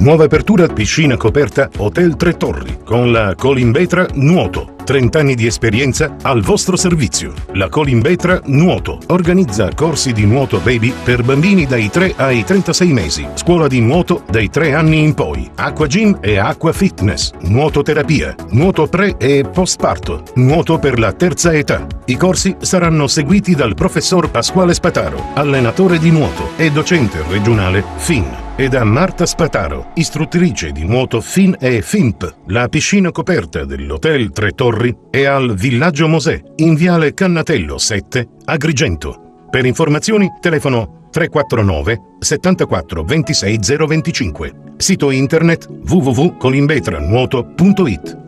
Nuova apertura piscina coperta Hotel Tre Torri con la Colimbetra Nuoto. 30 anni di esperienza al vostro servizio. La Colimbetra Nuoto organizza corsi di nuoto baby per bambini dai 3 ai 36 mesi, scuola di nuoto dai 3 anni in poi, acqua gym e acqua fitness, nuototerapia, nuoto pre e postparto, nuoto per la terza età. I corsi saranno seguiti dal professor Pasquale Spataro, allenatore di nuoto e docente regionale FIN, e da Marta Spataro, istruttrice di nuoto FIN e FIMP. La piscina coperta dell'Hotel Tre Torri è al Villaggio Mosè, in viale Cannatello 7, Agrigento. Per informazioni telefono 349 74 26 025. Sito internet www.colimbetranuoto.it.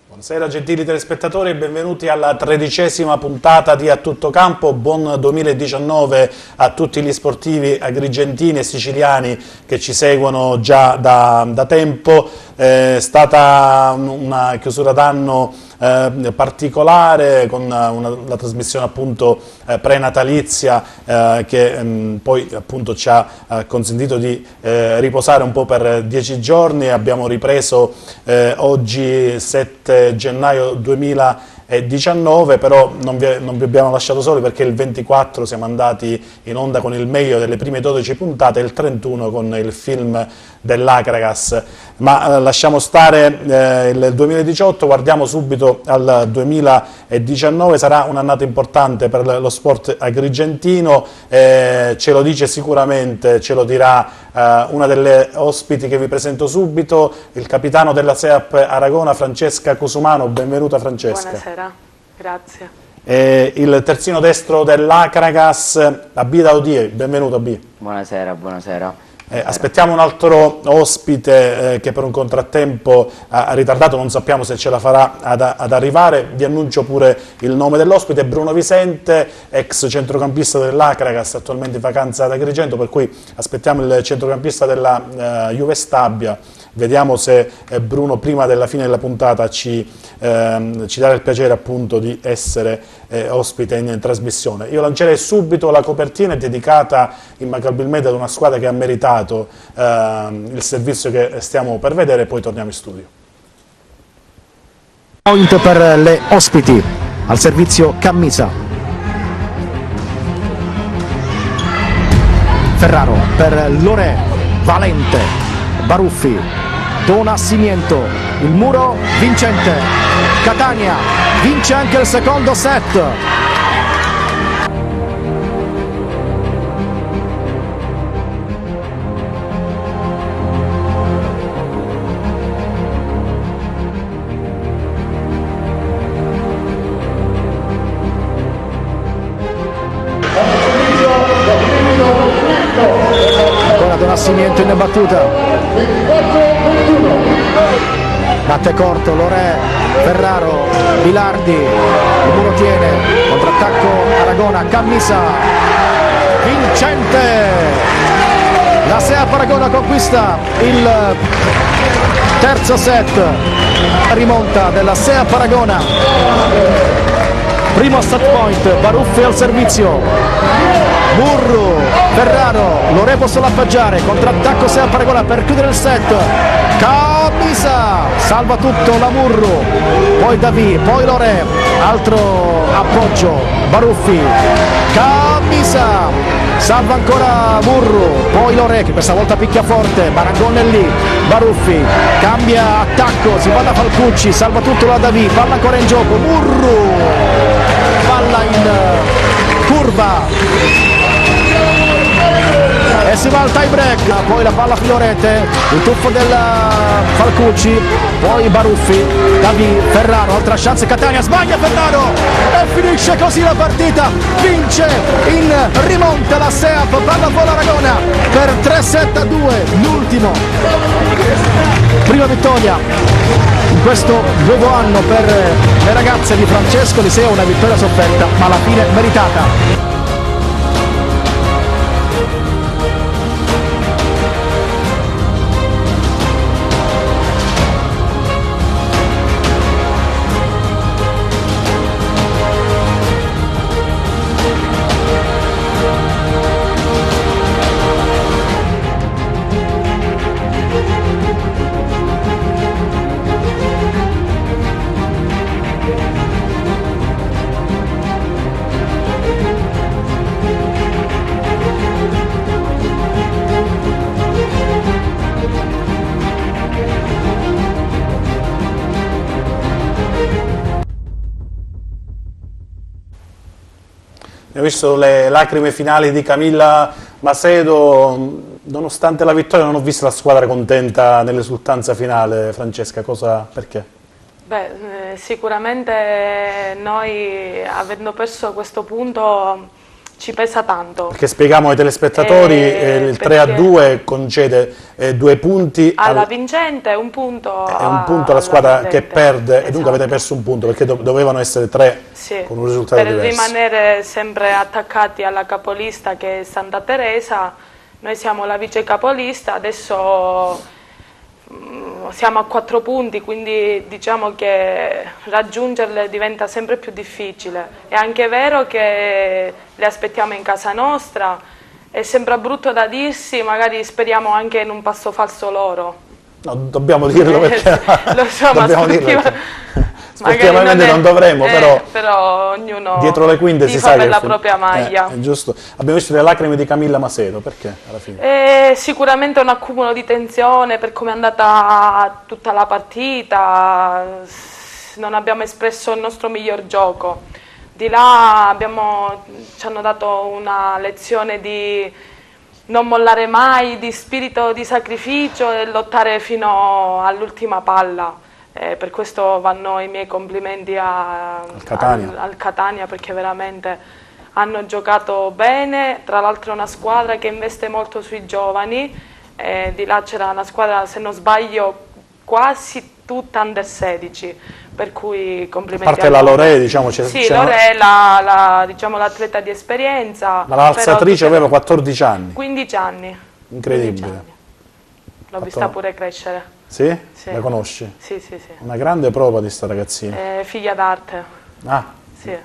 Buonasera gentili telespettatori e benvenuti alla 13ª puntata di A Tutto Campo. Buon 2019 a tutti gli sportivi agrigentini e siciliani che ci seguono già da tempo. È stata una chiusura d'anno particolare con la trasmissione appunto prenatalizia che poi appunto ci ha consentito di riposare un po' per 10 giorni. Abbiamo ripreso oggi 7 gennaio 2019, però non vi abbiamo lasciato soli, perché il 24 siamo andati in onda con il meglio delle prime 12 puntate e il 31 con il film dell'Acragas. Ma lasciamo stare il 2018, guardiamo subito al 2019. Sarà un'annata importante per lo sport agrigentino, ce lo dice sicuramente, ce lo dirà una delle ospiti che vi presento subito, il capitano della SEAP Aragona, Francesca Cusumano. Benvenuta Francesca. Buonasera, grazie. Il terzino destro dell'Acragas, Abida Odie. Benvenuto Abì. Buonasera, buonasera. Aspettiamo un altro ospite che per un contrattempo ha ritardato, non sappiamo se ce la farà ad arrivare. Vi annuncio pure il nome dell'ospite: Bruno Visente, ex centrocampista dell'Acragas, attualmente in vacanza ad Agrigento, per cui aspettiamo il centrocampista della Juve Stabia. Vediamo se Bruno prima della fine della puntata ci darà il piacere appunto di essere ospite in trasmissione. Io lancerei subito la copertina, dedicata immancabilmente ad una squadra che ha meritato il servizio che stiamo per vedere, e poi torniamo in studio. Point per le ospiti, al servizio Cammisa. Ferraro per Lore, Valente, Baruffi, Donascimiento, il muro vincente, Catania vince anche il secondo set. Ancora Donascimiento in battuta. Batte corto, Lore, Ferraro, Bilardi, il muro tiene, contrattacco Aragona, Cammisa, vincente! La SEAP Aragona conquista il terzo set, rimonta della SEAP Aragona. primo set point, Baruffi al servizio, Murru, Ferraro, Lore solo appoggiare, contrattacco Seap Aragon per chiudere il set, Camisa, salva tutto la Murru, poi Davi, poi Lore, altro appoggio, Baruffi, Camisa, salva ancora Murru, poi Lore che questa volta picchia forte, Aragon è lì, Baruffi, cambia attacco, si va da Falcucci, salva tutto la Davi, palla ancora in gioco, Murru, palla in curva e si va al tie break, poi la palla Fiorete, il tuffo del Falcucci, poi Baruffi, Davi, Ferraro, altra chance, Catania, sbaglia Ferraro e finisce così la partita, vince in rimonta la Seap, palla vola Aragona per 3-7-2, l'ultimo, prima vittoria in questo nuovo anno per le ragazze di Francesco Liseo, una vittoria sofferta ma alla fine meritata. Abbiamo visto le lacrime finali di Camilla Macedo, nonostante la vittoria non ho visto la squadra contenta nell'esultanza finale. Francesca, perché? Beh, sicuramente noi avendo perso questo punto ci pesa tanto. Perché spieghiamo ai telespettatori, il 3-2 concede 2 punti alla vincente, un punto alla squadra che perde, esatto. E dunque avete perso un punto perché dovevano essere 3, sì, con un risultato per diverso. rimanere sempre attaccati alla capolista che è Santa Teresa. Noi siamo la vice capolista, adesso siamo a 4 punti, quindi diciamo che raggiungerle diventa sempre più difficile. È anche vero che le aspettiamo in casa nostra, e sembra brutto da dirsi, magari speriamo anche in un passo falso loro. No, dobbiamo dirlo perché lo so, dobbiamo dirlo sportivamente non dovremmo, però ognuno dietro le quinte si sa per che la propria maglia. È giusto. Abbiamo visto le lacrime di Camilla Macedo, perché alla fine? Sicuramente un accumulo di tensione per come è andata tutta la partita, non abbiamo espresso il nostro miglior gioco. Di là ci hanno dato una lezione di non mollare mai, di spirito di sacrificio e lottare fino all'ultima palla. Per questo vanno i miei complimenti al Catania, perché veramente hanno giocato bene, tra l'altro è una squadra che investe molto sui giovani, di là c'era una squadra, se non sbaglio, quasi tutta under 16, per cui complimenti. A parte la Lore, diciamo, sì, Lore è l'atleta di esperienza. Ma l'alzatrice aveva 14 anni. 15 anni. Incredibile. L'ho vista pure crescere. Sì? Sì? La conosci? Sì, sì, sì. Una grande prova di sta ragazzina. Figlia d'arte. Ah. Sì.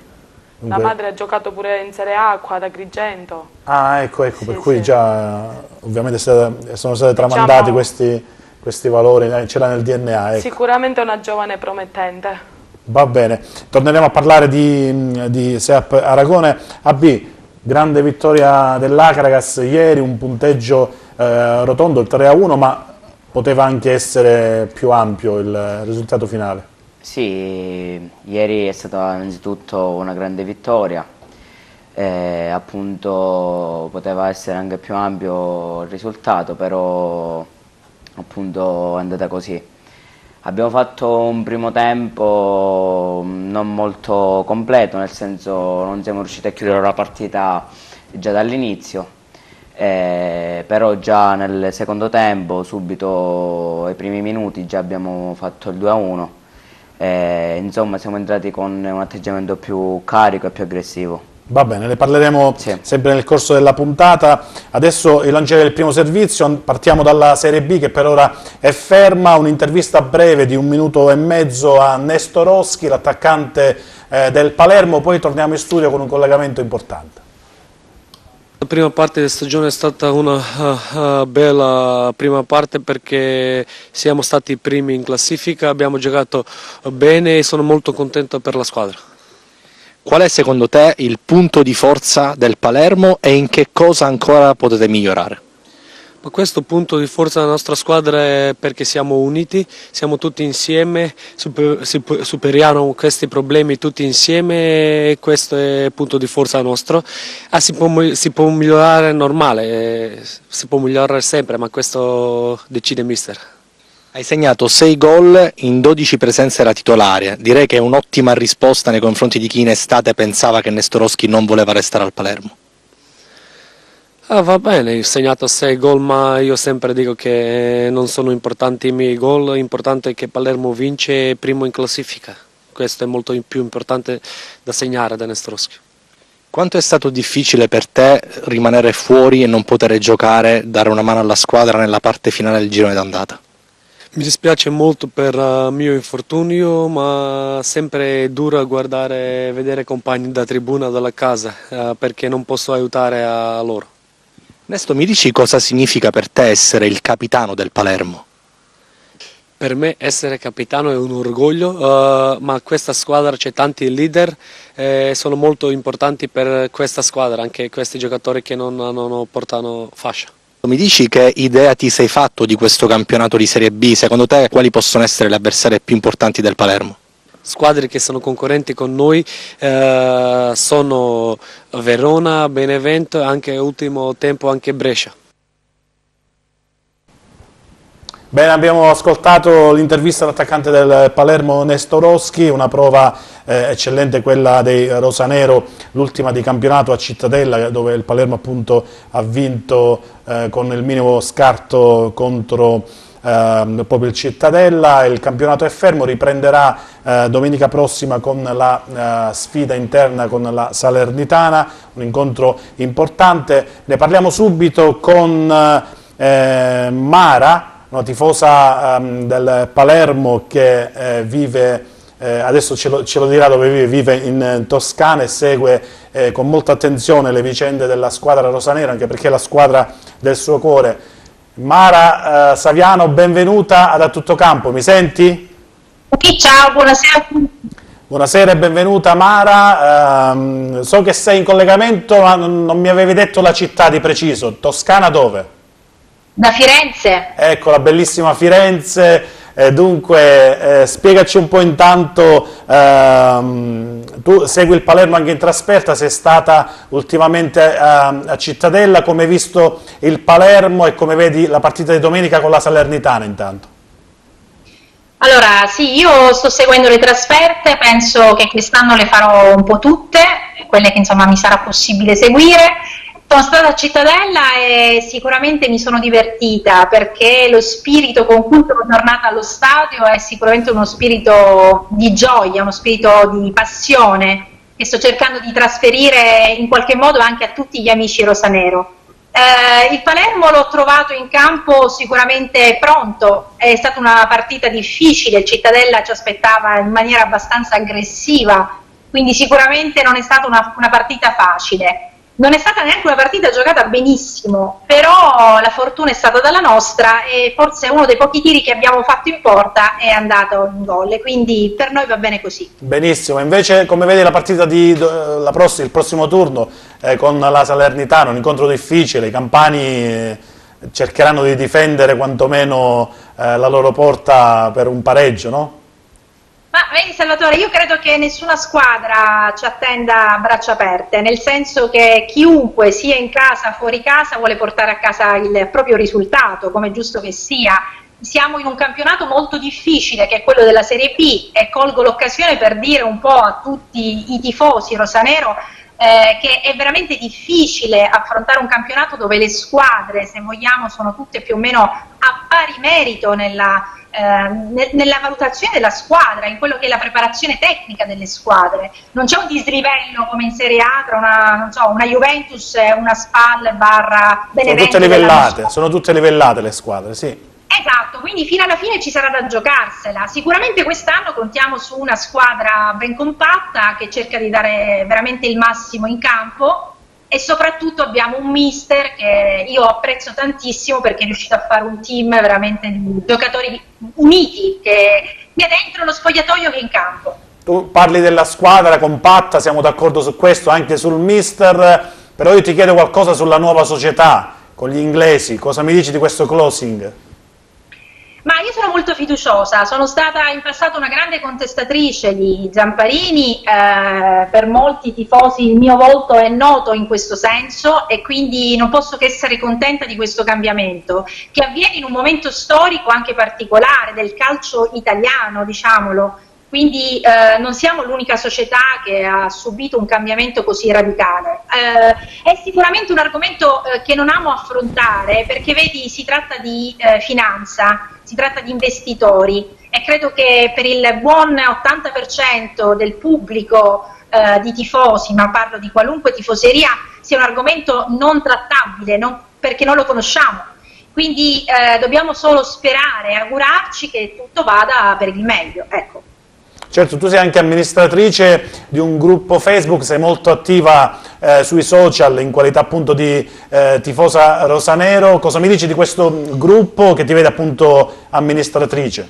La madre ha giocato pure in Serie A qua ad Agrigento. Ah, ecco, sì, per cui sì. Già ovviamente sono stati tramandati questi valori, c'era nel DNA. Ecco. Sicuramente una giovane promettente. Va bene, torneremo a parlare di Seap Aragone. AB, grande vittoria dell'Acragas ieri, un punteggio rotondo, il 3-1, ma poteva anche essere più ampio il risultato finale. Sì, ieri è stata innanzitutto una grande vittoria, appunto poteva essere anche più ampio il risultato, però appunto è andata così. Abbiamo fatto un primo tempo non molto completo, nel senso non siamo riusciti a chiudere la partita già dall'inizio. Però già nel secondo tempo, subito ai primi minuti, già abbiamo fatto il 2-1. Insomma siamo entrati con un atteggiamento più carico e più aggressivo. Va bene, ne parleremo sempre nel corso della puntata. Adesso il lanciare del primo servizio, partiamo dalla Serie B che per ora è ferma, un'intervista breve di 1 minuto e mezzo a Nestorowski, l'attaccante del Palermo, poi torniamo in studio con un collegamento importante. La prima parte della stagione è stata una bella prima parte perché siamo stati i primi in classifica, abbiamo giocato bene e sono molto contento per la squadra. Qual è secondo te il punto di forza del Palermo e in che cosa ancora potete migliorare? Ma questo punto di forza della nostra squadra è perché siamo uniti, siamo tutti insieme, superiamo questi problemi tutti insieme e questo è il punto di forza nostro. Si può migliorare, è normale, si può migliorare sempre, ma questo decide mister. Hai segnato 6 gol in 12 presenze da titolare, direi che è un'ottima risposta nei confronti di chi in estate pensava che Nestorowski non voleva restare al Palermo. Va bene, ho segnato 6 gol, ma io sempre dico che non sono importanti i miei gol, l'importante è che Palermo vince primo in classifica. Questo è molto più importante da segnare da Nestorowski. Quanto è stato difficile per te rimanere fuori e non poter giocare, dare una mano alla squadra nella parte finale del girone d'andata? Mi dispiace molto per il mio infortunio, ma sempre duro a guardare, vedere compagni da tribuna dalla casa, perché non posso aiutare a loro. Nesto, mi dici cosa significa per te essere il capitano del Palermo? Per me essere capitano è un orgoglio, ma questa squadra c'è tanti leader, sono molto importanti per questa squadra, anche questi giocatori che non portano fascia. Mi dici che idea ti sei fatto di questo campionato di Serie B? Secondo te quali possono essere le avversarie più importanti del Palermo? Squadre che sono concorrenti con noi sono Verona, Benevento e anche ultimo tempo anche Brescia. Bene, abbiamo ascoltato l'intervista all'attaccante del Palermo Nestorowski, una prova eccellente quella dei rosanero, l'ultima di campionato a Cittadella, dove il Palermo appunto ha vinto con il minimo scarto contro proprio il Cittadella. Il campionato è fermo, riprenderà domenica prossima con la sfida interna con la Salernitana, un incontro importante. Ne parliamo subito con Mara, una tifosa del Palermo che vive, adesso ce lo dirà dove vive in Toscana e segue con molta attenzione le vicende della squadra rosanera, anche perché è la squadra del suo cuore. Mara Saviano, benvenuta ad A Tutto Campo, mi senti? Sì, ciao, buonasera. Buonasera e benvenuta Mara, so che sei in collegamento ma non mi avevi detto la città di preciso, Toscana dove? Da Firenze. Ecco, la bellissima Firenze, dunque spiegaci un po' intanto, tu segui il Palermo anche in trasferta, sei stata ultimamente a Cittadella, come hai visto il Palermo e come vedi la partita di domenica con la Salernitana intanto? Allora, sì, io sto seguendo le trasferte, penso che quest'anno le farò un po' tutte, quelle che insomma mi sarà possibile seguire. Sono stata a Cittadella e sicuramente mi sono divertita perché lo spirito con cui sono tornata allo stadio è sicuramente uno spirito di gioia, uno spirito di passione che sto cercando di trasferire in qualche modo anche a tutti gli amici rosanero. Il Palermo l'ho trovato in campo sicuramente pronto, è stata una partita difficile, il Cittadella ci aspettava in maniera abbastanza aggressiva, quindi sicuramente non è stata una partita facile. Non è stata neanche una partita giocata benissimo, però la fortuna è stata dalla nostra e forse uno dei pochi tiri che abbiamo fatto in porta è andato in gol, e quindi per noi va bene così. Benissimo, invece come vedi la partita il prossimo turno con la Salernitana, un incontro difficile, i campani cercheranno di difendere quantomeno la loro porta per un pareggio, no? Ma vedi Salvatore, io credo che nessuna squadra ci attenda a braccia aperte, nel senso che chiunque sia in casa, fuori casa, vuole portare a casa il proprio risultato, come è giusto che sia. Siamo in un campionato molto difficile che è quello della Serie B e colgo l'occasione per dire un po' a tutti i tifosi rosanero che è veramente difficile affrontare un campionato dove le squadre, se vogliamo, sono tutte più o meno a pari merito nella valutazione della squadra, in quello che è la preparazione tecnica delle squadre. Non c'è un dislivello come in Serie A tra una Juventus e una Spal barra Benevento. Sono tutte livellate le squadre, sì. Esatto, quindi fino alla fine ci sarà da giocarsela. Sicuramente quest'anno contiamo su una squadra ben compatta che cerca di dare veramente il massimo in campo e soprattutto abbiamo un mister che io apprezzo tantissimo perché è riuscito a fare un team veramente di giocatori uniti, sia dentro lo spogliatoio che in campo. Tu parli della squadra compatta, siamo d'accordo su questo, anche sul mister, però io ti chiedo qualcosa sulla nuova società con gli inglesi, cosa mi dici di questo closing? Ma io sono molto fiduciosa, sono stata in passato una grande contestatrice di Zamparini, per molti tifosi il mio volto è noto in questo senso e quindi non posso che essere contenta di questo cambiamento che avviene in un momento storico anche particolare del calcio italiano, diciamolo. Quindi non siamo l'unica società che ha subito un cambiamento così radicale. È sicuramente un argomento che non amo affrontare perché vedi si tratta di finanza, si tratta di investitori e credo che per il buon 80% del pubblico di tifosi, ma parlo di qualunque tifoseria, sia un argomento non trattabile perché non lo conosciamo. Quindi dobbiamo solo sperare e augurarci che tutto vada per il meglio. Ecco. Certo, tu sei anche amministratrice di un gruppo Facebook, sei molto attiva sui social in qualità appunto di tifosa rosanero. Cosa mi dici di questo gruppo che ti vede appunto amministratrice?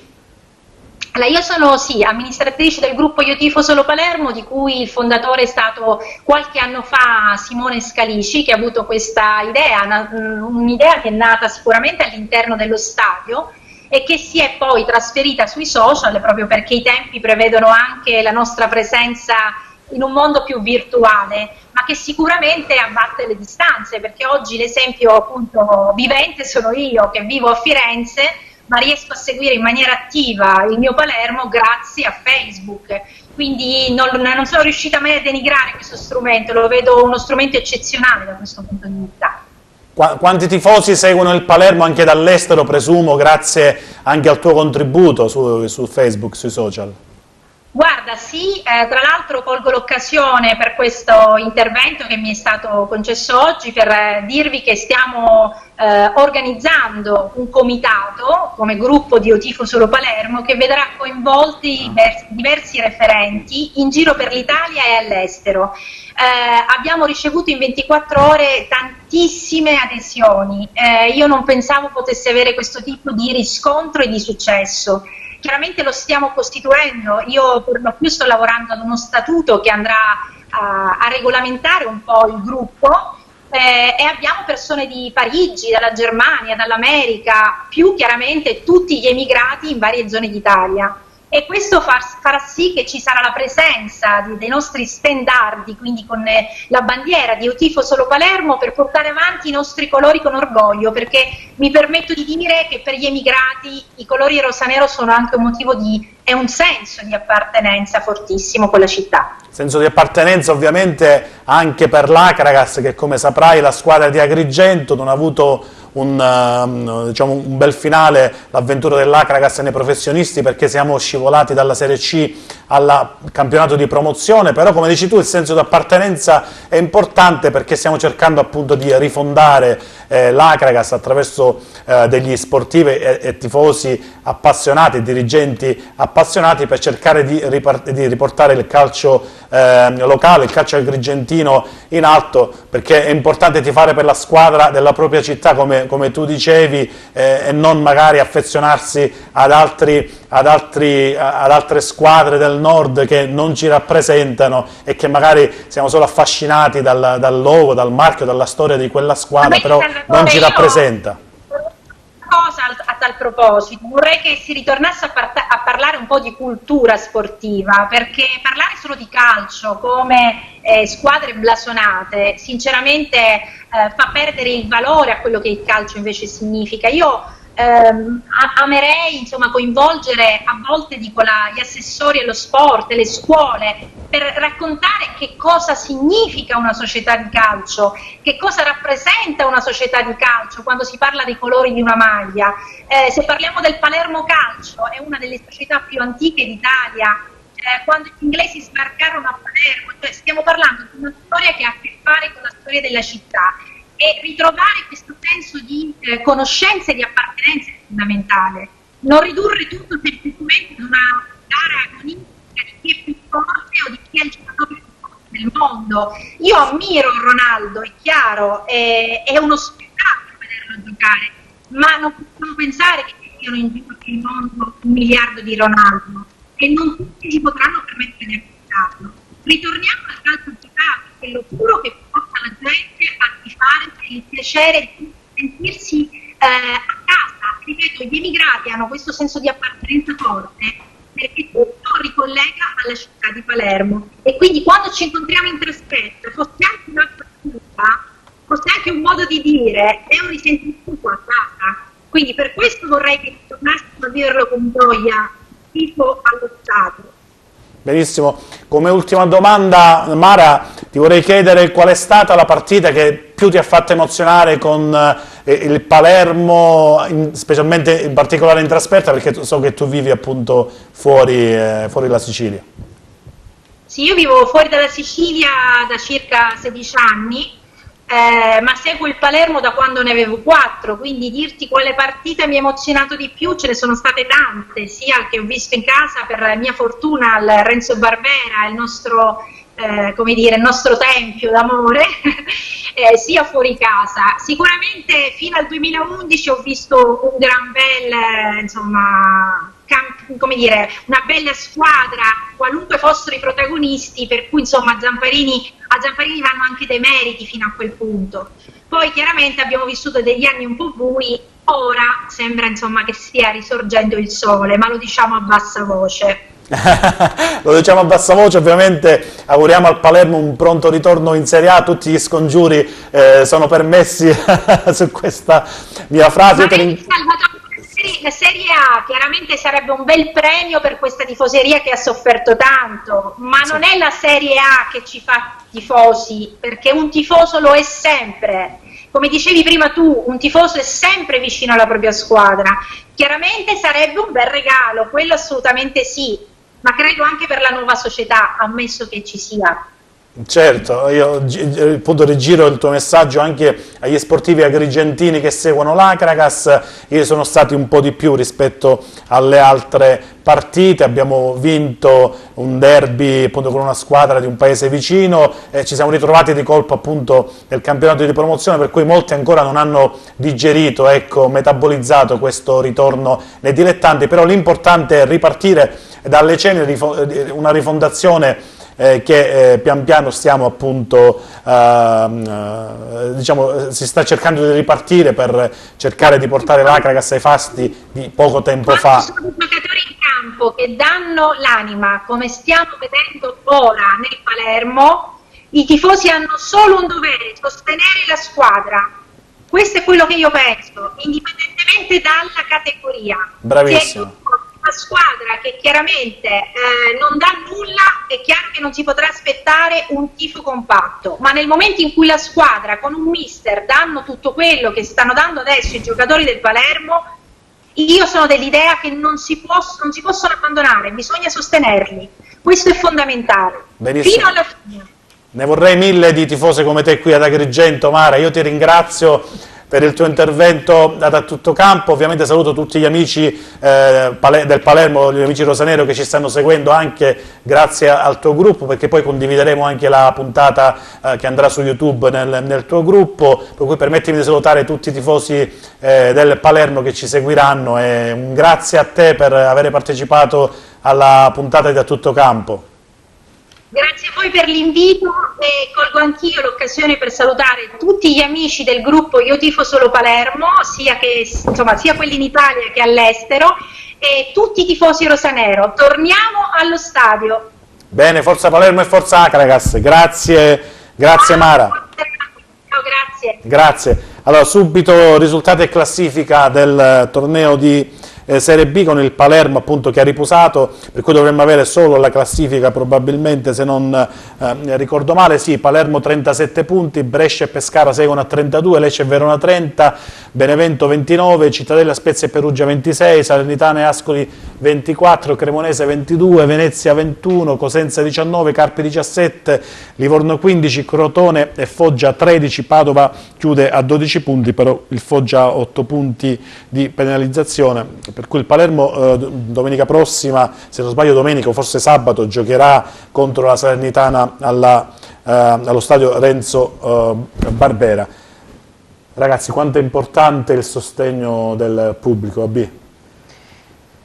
Allora, io sono sì, amministratrice del gruppo Io Tifo Solo Palermo, di cui il fondatore è stato qualche anno fa Simone Scalici, che ha avuto questa idea, un'idea che è nata sicuramente all'interno dello stadio, e che si è poi trasferita sui social proprio perché i tempi prevedono anche la nostra presenza in un mondo più virtuale, ma che sicuramente abbatte le distanze, perché oggi l'esempio appunto vivente sono io che vivo a Firenze, ma riesco a seguire in maniera attiva il mio Palermo grazie a Facebook. Quindi non sono riuscita mai a denigrare questo strumento, lo vedo uno strumento eccezionale da questo punto di vista. Quanti tifosi seguono il Palermo anche dall'estero, presumo, grazie anche al tuo contributo su Facebook, sui social? Guarda, sì, tra l'altro colgo l'occasione per questo intervento che mi è stato concesso oggi per dirvi che stiamo organizzando un comitato come gruppo di Io Tifo Solo Palermo che vedrà coinvolti diversi referenti in giro per l'Italia e all'estero. Abbiamo ricevuto in 24 ore tantissime adesioni, io non pensavo potesse avere questo tipo di riscontro e di successo. Chiaramente lo stiamo costituendo, io per lo più sto lavorando ad uno statuto che andrà a regolamentare un po' il gruppo e abbiamo persone di Parigi, dalla Germania, dall'America, più chiaramente tutti gli emigrati in varie zone d'Italia. E questo farà sì che ci sarà la presenza dei nostri stendardi, quindi con la bandiera di Io Tifo Solo Palermo, per portare avanti i nostri colori con orgoglio, perché mi permetto di dire che per gli emigrati i colori rosanero sono anche un motivo è un senso di appartenenza fortissimo con la città. Senso di appartenenza ovviamente anche per l'Acragas, che come saprai la squadra di Agrigento non ha avuto diciamo, un bel finale l'avventura dell'Acragas nei professionisti, perché siamo scivolati dalla Serie C al campionato di promozione, però come dici tu il senso di appartenenza è importante perché stiamo cercando appunto di rifondare l'Acragas attraverso degli sportivi e tifosi appassionati, dirigenti appassionati, per cercare di riportare il calcio locale, il calcio agrigentino in alto, perché è importante tifare per la squadra della propria città come tu dicevi, e non magari affezionarsi ad altre squadre del nord che non ci rappresentano e che magari siamo solo affascinati dal logo, dal marchio, dalla storia di quella squadra, però non ci rappresenta. Cosa a tal proposito, vorrei che si ritornasse a parlare un po' di cultura sportiva, perché parlare solo di calcio come squadre blasonate sinceramente fa perdere il valore a quello che il calcio invece significa. Io amerei insomma coinvolgere, a volte dico gli assessori allo sport, le scuole, per raccontare che cosa significa una società di calcio, che cosa rappresenta una società di calcio quando si parla dei colori di una maglia. Se parliamo del Palermo Calcio, è una delle società più antiche d'Italia. Quando gli inglesi sbarcarono a Palermo, cioè stiamo parlando di una storia che ha a che fare con la storia della città. e ritrovare questo senso di conoscenza e di appartenenza è fondamentale. Non ridurre tutto semplicemente ad una gara agonistica di chi è più forte o di chi è il giocatore più forte del mondo. Io ammiro Ronaldo, è chiaro, è uno spettacolo vederlo giocare, ma non possiamo pensare che ci siano in giro per il mondo 1 miliardo di Ronaldo e non tutti si potranno permettere di acquistarlo. Ritorniamo al calcio giocato, quello puro che porta la gente a tifare per il piacere di sentirsi a casa. Ripeto, gli emigrati hanno questo senso di appartenenza forte perché tutto ricollega alla città di Palermo, e quindi quando ci incontriamo in trasferta, fosse anche una partita, fosse anche un modo di dire, è un risentimento a casa. Quindi per questo vorrei che tornassimo a viverlo con gioia, tipo allo stadio. Benissimo, come ultima domanda, Mara, ti vorrei chiedere qual è stata la partita che più ti ha fatto emozionare con il Palermo, specialmente in particolare in trasferta, perché so che tu vivi appunto fuori la Sicilia. Sì, io vivo fuori dalla Sicilia da circa 16 anni, ma seguo il Palermo da quando ne avevo 4, quindi dirti quale partita mi ha emozionato di più, ce ne sono state tante, sia che ho visto in casa per mia fortuna al Renzo Barbera, il nostro, come dire, il nostro tempio d'amore, sia fuori casa. Sicuramente fino al 2011 ho visto un gran bel, insomma, come dire, una bella squadra, qualunque fossero i protagonisti, per cui insomma a Zamparini vanno anche dei meriti fino a quel punto. Poi chiaramente abbiamo vissuto degli anni un po' bui, ora sembra insomma che stia risorgendo il sole, ma lo diciamo a bassa voce. Lo diciamo a bassa voce, ovviamente auguriamo al Palermo un pronto ritorno in Serie A, tutti gli scongiuri sono permessi su questa mia frase. La Serie A chiaramente sarebbe un bel premio per questa tifoseria che ha sofferto tanto, ma non è la Serie A che ci fa tifosi, perché un tifoso lo è sempre. Come dicevi prima tu, un tifoso è sempre vicino alla propria squadra. Chiaramente sarebbe un bel regalo, quello assolutamente sì, ma credo anche per la nuova società, ammesso che ci sia. Certo, io appunto rigiro il tuo messaggio anche agli sportivi agrigentini che seguono l'Acragas. Io sono stati un po' di più rispetto alle altre partite, abbiamo vinto un derby appunto con una squadra di un paese vicino, ci siamo ritrovati di colpo appunto nel campionato di promozione, per cui molti ancora non hanno digerito, ecco, metabolizzato questo ritorno nei dilettanti, però l'importante è ripartire dalle ceneri, una rifondazione che pian piano stiamo appunto, diciamo, si sta cercando di ripartire per cercare di portare l'Acragas ai fasti di poco tempo fa. Ci sono giocatori in campo che danno l'anima, come stiamo vedendo ora nel Palermo. I tifosi hanno solo un dovere: sostenere la squadra. Questo è quello che io penso, indipendentemente dalla categoria. Bravissimo. Una squadra che chiaramente non dà nulla, è chiaro che non si potrà aspettare un tifo compatto, ma nel momento in cui la squadra con un mister danno tutto quello che stanno dando adesso i giocatori del Palermo, io sono dell'idea che non si possono abbandonare, bisogna sostenerli, questo è fondamentale. Benissimo. Fino alla fine. Ne vorrei 1000 di tifose come te qui ad Agrigento, Mara. Io ti ringrazio per il tuo intervento da tutto campo. Ovviamente saluto tutti gli amici del Palermo, gli amici rosanero che ci stanno seguendo anche grazie al tuo gruppo, perché poi condivideremo anche la puntata che andrà su YouTube nel tuo gruppo, per cui permettimi di salutare tutti i tifosi del Palermo che ci seguiranno, e un grazie a te per aver partecipato alla puntata di Da Tutto Campo. Grazie a voi per l'invito, e colgo anch'io l'occasione per salutare tutti gli amici del gruppo Io Tifo Solo Palermo, sia quelli in Italia che all'estero, e tutti i tifosi rosanero. Torniamo allo stadio. Bene, forza Palermo e forza Acragas. Grazie Mara. Ciao, grazie. Grazie. Allora, subito risultati e classifica del torneo di Serie B con il Palermo appunto che ha riposato, per cui dovremmo avere solo la classifica probabilmente, se non ricordo male. Sì, Palermo 37 punti, Brescia e Pescara seguono a 32, Lecce e Verona 30, Benevento 29, Cittadella, Spezia e Perugia 26, Salernitana e Ascoli 24, Cremonese 22, Venezia 21, Cosenza 19, Carpi 17, Livorno 15, Crotone e Foggia 13, Padova chiude a 12 punti, però il Foggia ha 8 punti di penalizzazione, per cui il Palermo domenica prossima, se non sbaglio domenica o forse sabato, giocherà contro la Salernitana allo stadio Renzo Barbera. Ragazzi, quanto è importante il sostegno del pubblico, AB?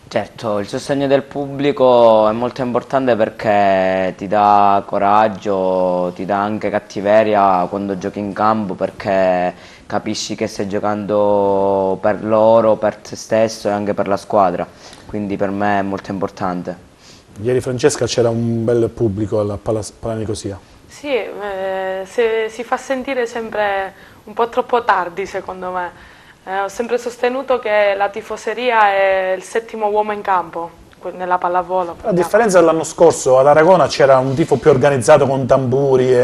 Certo, il sostegno del pubblico è molto importante perché ti dà coraggio, ti dà anche cattiveria quando giochi in campo, perché capisci che stai giocando per loro, per te stesso e anche per la squadra, quindi per me è molto importante. Ieri, Francesca, c'era un bel pubblico alla Palanicosia. Sì, si fa sentire sempre un po' troppo tardi secondo me. Ho sempre sostenuto che la tifoseria è il settimo uomo in campo nella pallavolo. A differenza dell'anno scorso, ad Aragona c'era un tifo più organizzato con tamburi,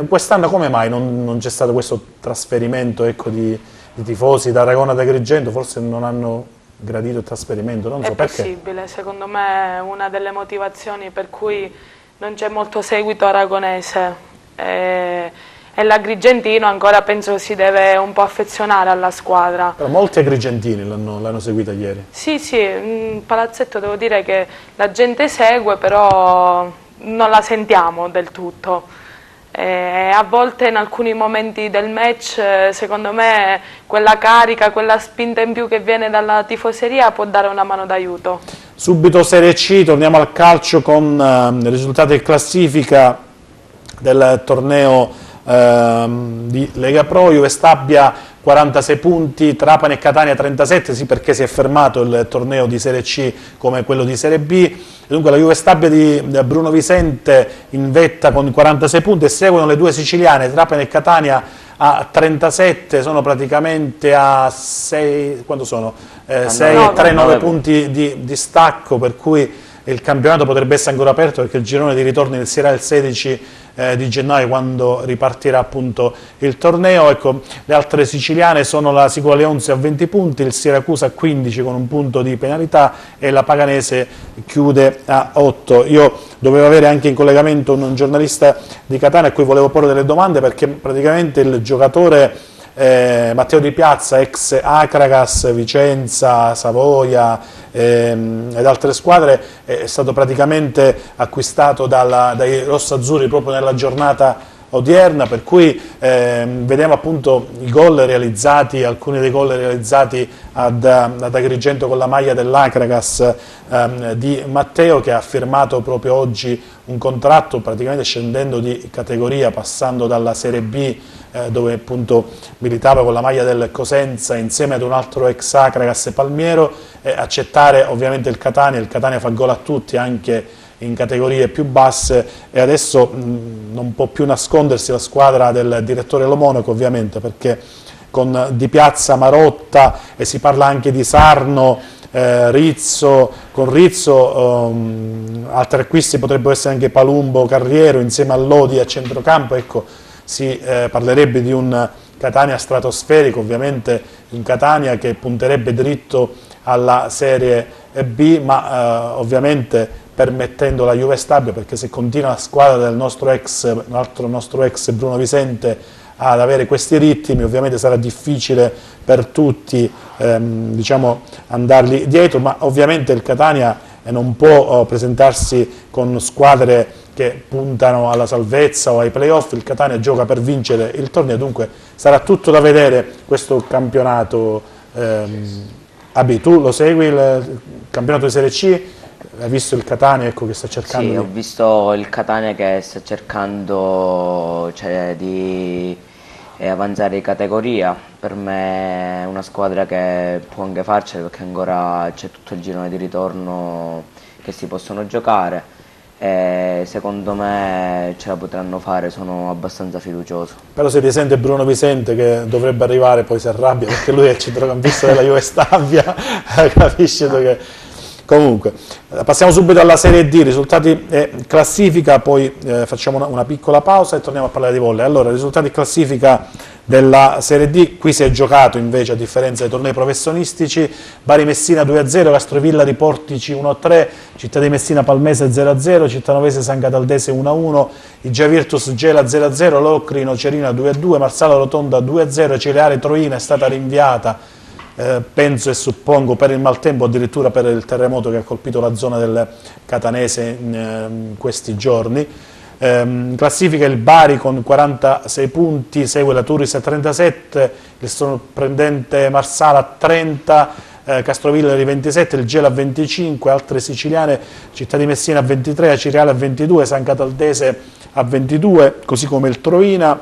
quest'anno come mai non c'è stato questo trasferimento, ecco, di tifosi da Aragona ad Agrigento? Forse non hanno gradito il trasferimento, non so perché. È possibile, secondo me è una delle motivazioni per cui non c'è molto seguito aragonese. E l'agrigentino ancora penso si deve un po' affezionare alla squadra. Però molti agrigentini l'hanno seguita ieri. Sì, in palazzetto devo dire che la gente segue, però non la sentiamo del tutto. A volte in alcuni momenti del match, secondo me, quella carica, quella spinta in più che viene dalla tifoseria può dare una mano d'aiuto. Subito Serie C, torniamo al calcio con i risultati in classifica del torneo di Lega Pro. Juve Stabia 46 punti, Trapani e Catania 37, sì, perché si è fermato il torneo di Serie C come quello di Serie B. Dunque la Juve Stabia di Bruno Visente in vetta con 46 punti e seguono le due siciliane, Trapani e Catania a 37, sono praticamente a 6, quanto sono? 9 punti di stacco, per cui il campionato potrebbe essere ancora aperto, perché il girone di ritorno inizierà il 16 di gennaio, quando ripartirà appunto il torneo. Ecco, le altre siciliane sono la Sicula Leonzio a 20 punti, il Siracusa a 15 con un punto di penalità e la Paganese chiude a 8. Io dovevo avere anche in collegamento un giornalista di Catania a cui volevo porre delle domande, perché praticamente il giocatore Matteo Di Piazza, ex Acragas, Vicenza, Savoia ed altre squadre, è stato praticamente acquistato dai rossazzurri proprio nella giornata odierna, per cui vediamo appunto i gol realizzati, alcuni dei gol realizzati ad Agrigento con la maglia dell'Acragas di Matteo, che ha firmato proprio oggi un contratto, praticamente scendendo di categoria, passando dalla Serie B, dove appunto militava con la maglia del Cosenza insieme ad un altro ex Acragas Palmiero, accettare ovviamente il Catania fa gol a tutti anche in categorie più basse, e adesso non può più nascondersi la squadra del direttore Lo Monaco, ovviamente, perché con Di Piazza, Marotta, e si parla anche di Sarno, Rizzo, con Rizzo altri acquisti potrebbero essere anche Palumbo, Carriero insieme a Lodi a centrocampo. Ecco, si parlerebbe di un Catania stratosferico, ovviamente un Catania che punterebbe dritto alla Serie B, ma ovviamente permettendo la Juve Stabia, perché se continua la squadra del nostro ex Bruno Visente ad avere questi ritmi, ovviamente sarà difficile per tutti diciamo, andarli dietro, ma ovviamente il Catania non può presentarsi con squadre che puntano alla salvezza o ai playoff. Il Catania gioca per vincere il torneo, dunque sarà tutto da vedere questo campionato. Abi, tu lo segui il campionato di Serie C? Hai visto il Catania, ecco, che sta cercando? Sì, ho visto il Catania che sta cercando, cioè, di avanzare di categoria. Per me è una squadra che può anche farcela, perché ancora c'è tutto il girone di ritorno che si possono giocare. secondo me ce la potranno fare, sono abbastanza fiducioso. Però se ti sente Bruno Vicente che dovrebbe arrivare, poi si arrabbia perché lui è il centrocampista della Juve Stabia, capisci che... Comunque, passiamo subito alla Serie D, risultati e classifica, poi facciamo una piccola pausa e torniamo a parlare di volley. Allora, risultati e classifica della Serie D, qui si è giocato invece a differenza dei tornei professionistici, Bari Messina 2-0, Castrovilla di Portici 1-3, Città di Messina Palmese 0-0, Cittanovese San Cataldese 1-1, Igia Virtus Gela 0-0, Locrino Cerina 2-2, Marsala Rotonda 2-0, Cileare Troina è stata rinviata, penso e suppongo per il maltempo, addirittura per il terremoto che ha colpito la zona del Catanese in questi giorni. In classifica il Bari con 46 punti, segue la Turris a 37, il sorprendente Marsala a 30, Castrovilla di 27, il Gela a 25, altre siciliane, Città di Messina a 23, Aciriale a 22, San Cataldese a 22, così come il Troina,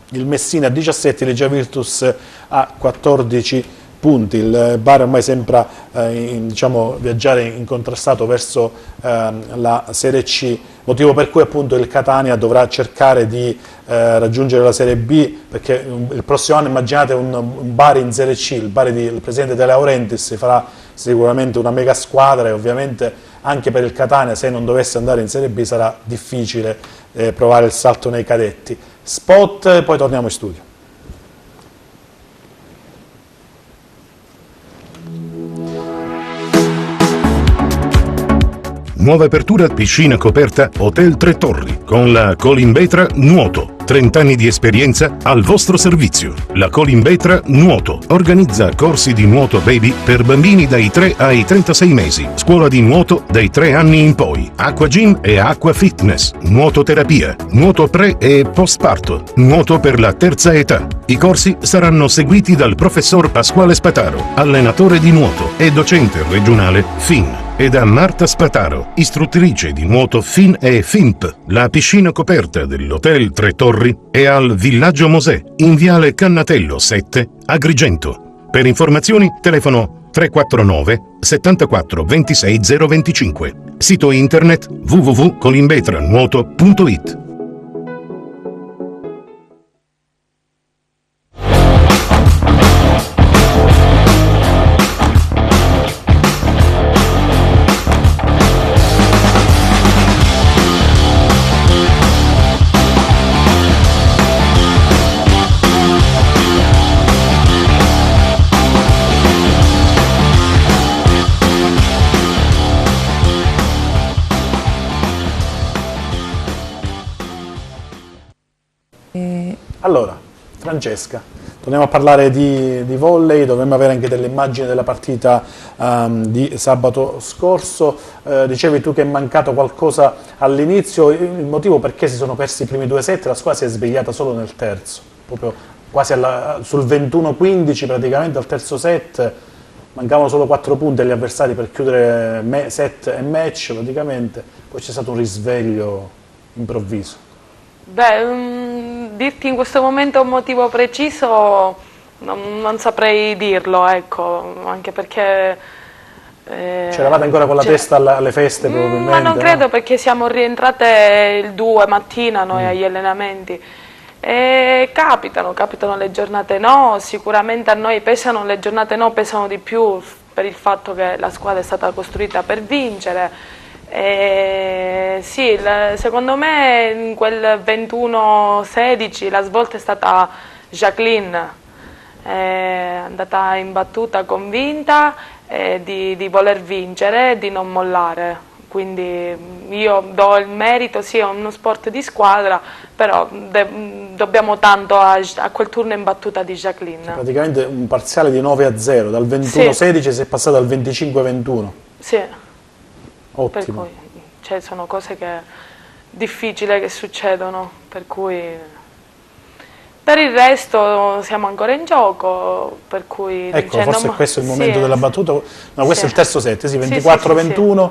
il Messina a 17, l'Igia Virtus a 14 punti. Il Bari ormai sembra diciamo, viaggiare incontrastato verso la Serie C, motivo per cui appunto il Catania dovrà cercare di raggiungere la Serie B, perché il prossimo anno immaginate un Bari in Serie C, il Bari del presidente De Laurentiis farà sicuramente una mega squadra e ovviamente anche per il Catania, se non dovesse andare in Serie B, sarà difficile provare il salto nei cadetti. Spot, poi torniamo in studio. Nuova apertura piscina coperta Hotel Tre Torri con la Colimbetra Nuoto. 30 anni di esperienza al vostro servizio. La Colimbetra Nuoto organizza corsi di nuoto baby per bambini dai 3 ai 36 mesi, scuola di nuoto dai 3 anni in poi, acqua gym e acqua fitness, nuototerapia, nuoto pre e postparto, nuoto per la terza età. I corsi saranno seguiti dal professor Pasquale Spataro, allenatore di nuoto e docente regionale FIN, e da Marta Spataro, istruttrice di nuoto FIN e FIMP. La piscina coperta dell'Hotel Tre Torri è al Villaggio Mosè, in viale Cannatello 7, Agrigento. Per informazioni telefono 349 74 26 025. Sito internet www.colimbetranuoto.it. Allora, Francesca, torniamo a parlare di volley, dovremmo avere anche delle immagini della partita di sabato scorso. Dicevi tu che è mancato qualcosa all'inizio, il motivo perché si sono persi i primi 2 set, la squadra si è svegliata solo nel terzo, proprio quasi sul 21-15 praticamente al terzo set, mancavano solo 4 punti agli avversari per chiudere set e match praticamente, poi c'è stato un risveglio improvviso. Beh, dirti in questo momento un motivo preciso non saprei dirlo, ecco, anche perché... C'eravate ancora con la testa alle feste probabilmente? Ma non credo, no? Perché siamo rientrate il 2 mattina noi agli allenamenti. E capitano le giornate no, sicuramente a noi pesano le giornate no, pesano di più per il fatto che la squadra è stata costruita per vincere. Sì, secondo me in quel 21-16 la svolta è stata Jacqueline, è andata in battuta convinta di voler vincere e di non mollare, quindi io do il merito, sì è uno sport di squadra, però dobbiamo tanto a quel turno in battuta di Jacqueline. Praticamente un parziale di 9-0, dal 21-16 si è passato al 25-21. Sì. Ottimo. Per cui, cioè, sono cose difficili che succedono, per cui per il resto siamo ancora in gioco, per cui ecco, cioè, forse questo è il momento sì, della battuta. No, questo sì. è il terzo set, sì, 24-21,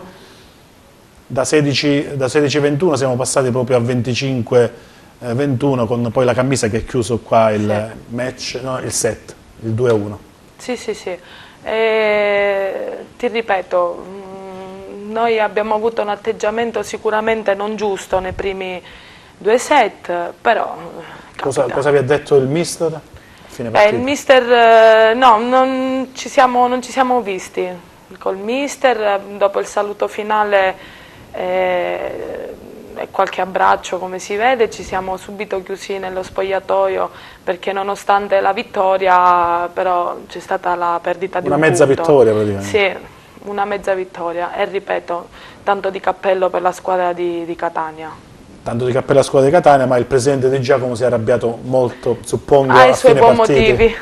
da 16-21 siamo passati proprio a 25-21 con poi la Cammisa che ha chiuso qua il match, no, il set, il 2-1. Sì, sì, sì. Ti ripeto, noi abbiamo avuto un atteggiamento sicuramente non giusto nei primi 2 set, però... Cosa vi ha detto il mister? Il mister, no, non ci siamo visti col mister, dopo il saluto finale e qualche abbraccio come si vede, ci siamo subito chiusi nello spogliatoio perché nonostante la vittoria però c'è stata la perdita di un punto. Una mezza vittoria praticamente. Sì, una mezza vittoria e ripeto, tanto di cappello per la squadra di Catania. Tanto di cappello alla squadra di Catania, ma il presidente Di Giacomo si è arrabbiato molto, suppongo, Ha a i suoi fine buoni partita. motivi.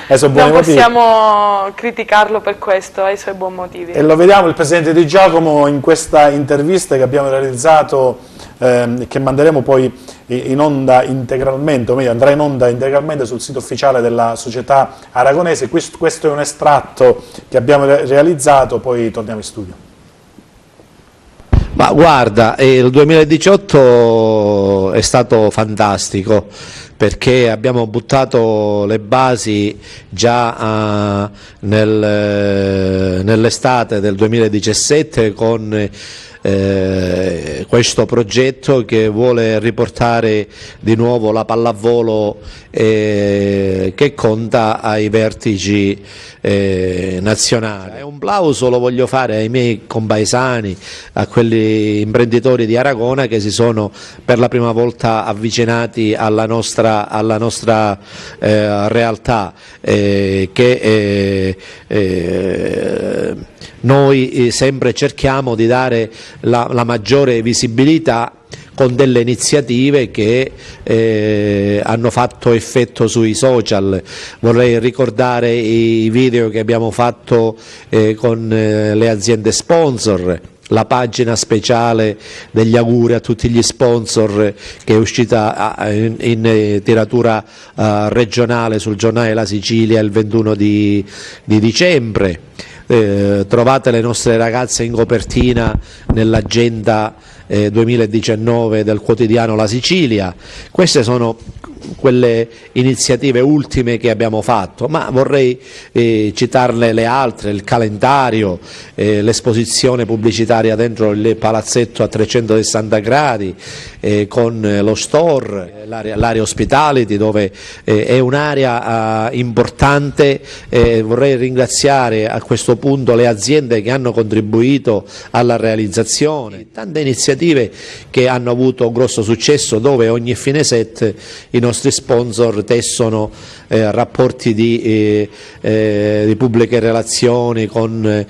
Non possiamo criticarlo per questo, ha i suoi buoni motivi. E lo vediamo il presidente Di Giacomo in questa intervista che abbiamo realizzato, che manderemo poi in onda integralmente, o meglio andrà in onda integralmente sul sito ufficiale della società aragonese. Questo è un estratto che abbiamo realizzato, poi torniamo in studio. Ma guarda, il 2018 è stato fantastico perché abbiamo buttato le basi già nell'estate del 2017 con questo progetto che vuole riportare di nuovo la pallavolo che conta ai vertici nazionali. Un plauso lo voglio fare ai miei compaesani, a quelli imprenditori di Aragona che si sono per la prima volta avvicinati alla nostra realtà, che noi sempre cerchiamo di dare la maggiore visibilità con delle iniziative che hanno fatto effetto sui social. Vorrei ricordare i video che abbiamo fatto con le aziende sponsor, la pagina speciale degli auguri a tutti gli sponsor che è uscita in tiratura regionale sul giornale La Sicilia il 21 di dicembre. Trovate le nostre ragazze in copertina nell'agenda 2019 del quotidiano La Sicilia. Queste sono quelle iniziative ultime che abbiamo fatto, ma vorrei citarne le altre: il calendario, l'esposizione pubblicitaria dentro il palazzetto a 360 gradi con lo store, l'area hospitality, dove è un'area importante. Vorrei ringraziare a questo punto le aziende che hanno contribuito alla realizzazione, tante iniziative che hanno avuto grosso successo, dove ogni fine set i nostri sponsor tessono rapporti di pubbliche relazioni con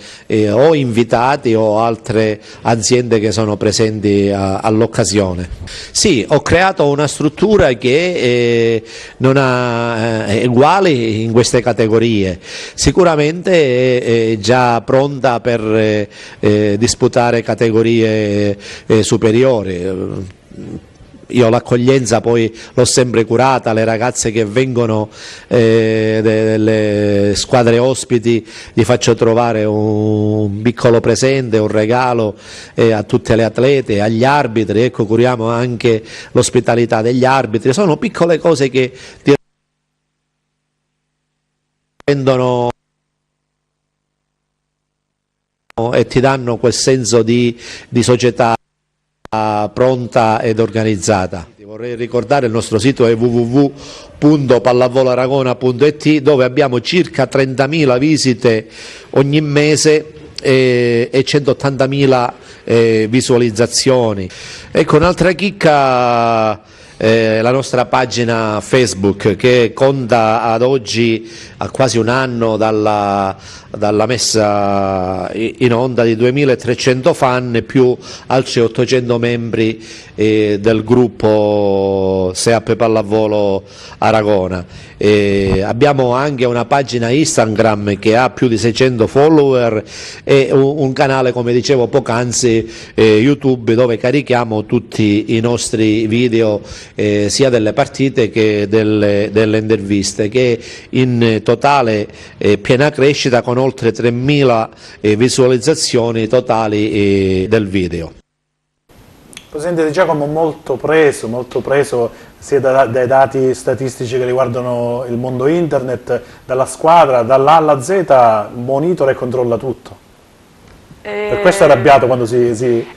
o invitati o altre aziende che sono presenti all'occasione. Sì, ho creato una struttura che non ha uguali in queste categorie, sicuramente è già pronta per disputare categorie superiori. Io l'accoglienza poi l'ho sempre curata, le ragazze che vengono delle squadre ospiti gli faccio trovare un piccolo presente, un regalo a tutte le atlete, agli arbitri, ecco, curiamo anche l'ospitalità degli arbitri. Sono piccole cose che ti rendono e ti danno quel senso di società pronta ed organizzata. Vorrei ricordare il nostro sito è www.pallavoloaragona.it, dove abbiamo circa 30.000 visite ogni mese e 180.000 visualizzazioni. Ecco, un'altra chicca, la nostra pagina Facebook, che conta ad oggi a quasi un anno dalla messa in onda di 2.300 fan più altri 800 membri del gruppo SEAP Pallavolo Aragona. Abbiamo anche una pagina Instagram che ha più di 600 follower e un canale, come dicevo poc'anzi, YouTube, dove carichiamo tutti i nostri video sia delle partite che delle interviste, che in totale piena crescita, con oltre 3.000 visualizzazioni totali del video. Presidente Di Giacomo, molto preso sia dai dati statistici che riguardano il mondo internet, dalla squadra, dall'A alla Z, monitora e controlla tutto. Per questo è arrabbiato quando si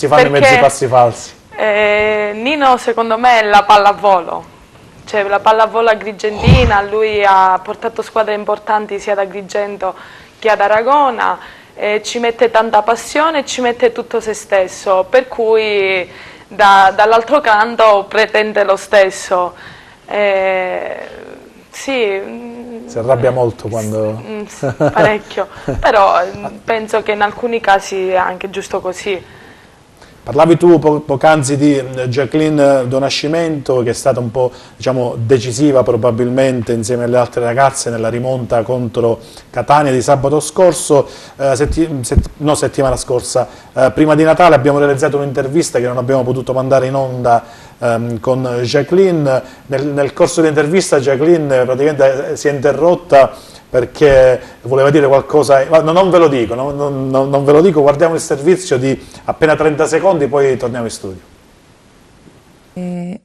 fanno i mezzi passi falsi. Nino secondo me è la pallavolo, cioè la pallavolo agrigentina, lui ha portato squadre importanti sia ad Agrigento che ad Aragona, ci mette tanta passione e ci mette tutto se stesso, per cui dall'altro canto pretende lo stesso. Sì, si arrabbia molto quando... parecchio, però penso che in alcuni casi è anche giusto così. Parlavi tu poc'anzi di Jacqueline Donascimento, che è stata un po', diciamo, decisiva probabilmente insieme alle altre ragazze nella rimonta contro Catania di sabato scorso, settimana scorsa. Prima di Natale abbiamo realizzato un'intervista che non abbiamo potuto mandare in onda con Jacqueline. Nel corso dell'intervista Jacqueline praticamente si è interrotta perché voleva dire qualcosa, ma non ve lo dico, non ve lo dico, guardiamo il servizio di appena 30 secondi, poi torniamo in studio.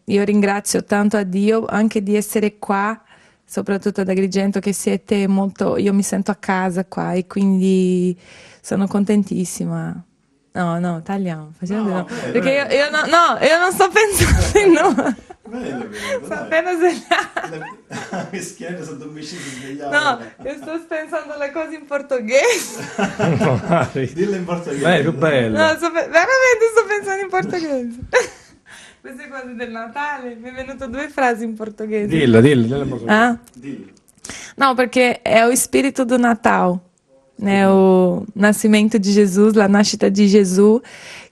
Io ringrazio tanto a Dio anche di essere qua, soprattutto ad Agrigento, che siete molto, io mi sento a casa qua e quindi sono contentissima. No, tagliamo, facciamo no, perché io non sto pensando appena mi schiena sotto un vicino io sto pensando alle cose in portoghese. Dillo in portoghese. Beh, più bello. No, veramente sto pensando in portoghese. Queste cose del Natale, mi è venuto 2 frasi in portoghese. Dillo. Ah? No, perché è lo spirito do Natal. O nascimento di Gesù, la nascita di Gesù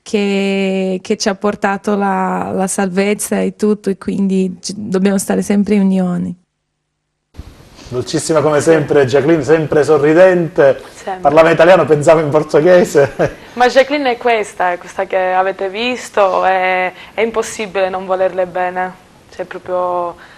che ci ha portato la salvezza e tutto, e quindi dobbiamo stare sempre in unione. Dolcissima come sempre Jacqueline, sempre sorridente, sempre. Parlava in italiano, pensava in portoghese. Ma Jacqueline è questa che avete visto, è impossibile non volerle bene, cioè proprio...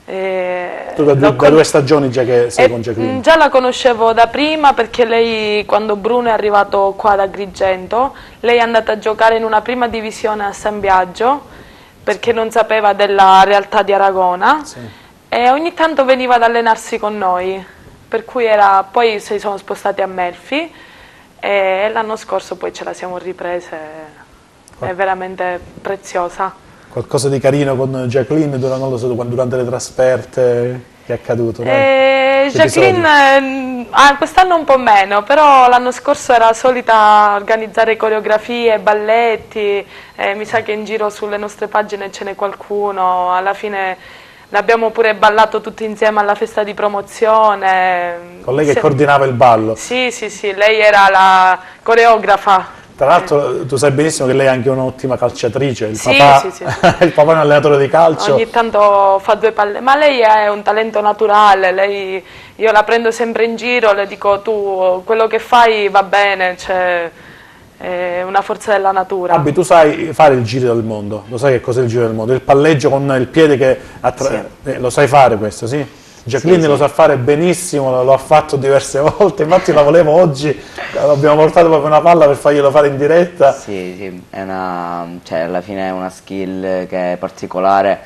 Tu da 2 stagioni già che sei con Jacqueline? Già la conoscevo da prima, perché lei, quando Bruno è arrivato qua ad Agrigento, lei è andata a giocare in una prima divisione a San Biagio, perché non sapeva della realtà di Aragona, sì. E ogni tanto veniva ad allenarsi con noi, per cui poi si sono spostati a Melfi e l'anno scorso poi ce la siamo riprese, è veramente preziosa. Qualcosa di carino con Jacqueline, non lo so, durante le trasferte, che è accaduto? Jacqueline quest'anno un po' meno, però l'anno scorso era solita organizzare coreografie, balletti, mi sa che in giro sulle nostre pagine ce n'è qualcuno, alla fine l'abbiamo pure ballato tutti insieme alla festa di promozione. Con lei che coordinava il ballo? Sì, lei era la coreografa. Tra l'altro tu sai benissimo che lei è anche un'ottima calciatrice, il sì. papà è un allenatore di calcio. Ogni tanto fa 2 palle, ma lei è un talento naturale, io la prendo sempre in giro, le dico tu quello che fai va bene, cioè, è una forza della natura. Abbi, tu sai fare il giro del mondo, lo sai che cos'è il giro del mondo? Il palleggio con il piede che lo sai fare questo, sì? Jacqueline sì. Lo sa fare benissimo, lo ha fatto diverse volte, infatti la volevo oggi, abbiamo portato proprio una palla per farglielo fare in diretta. Sì, è alla fine è una skill che è particolare,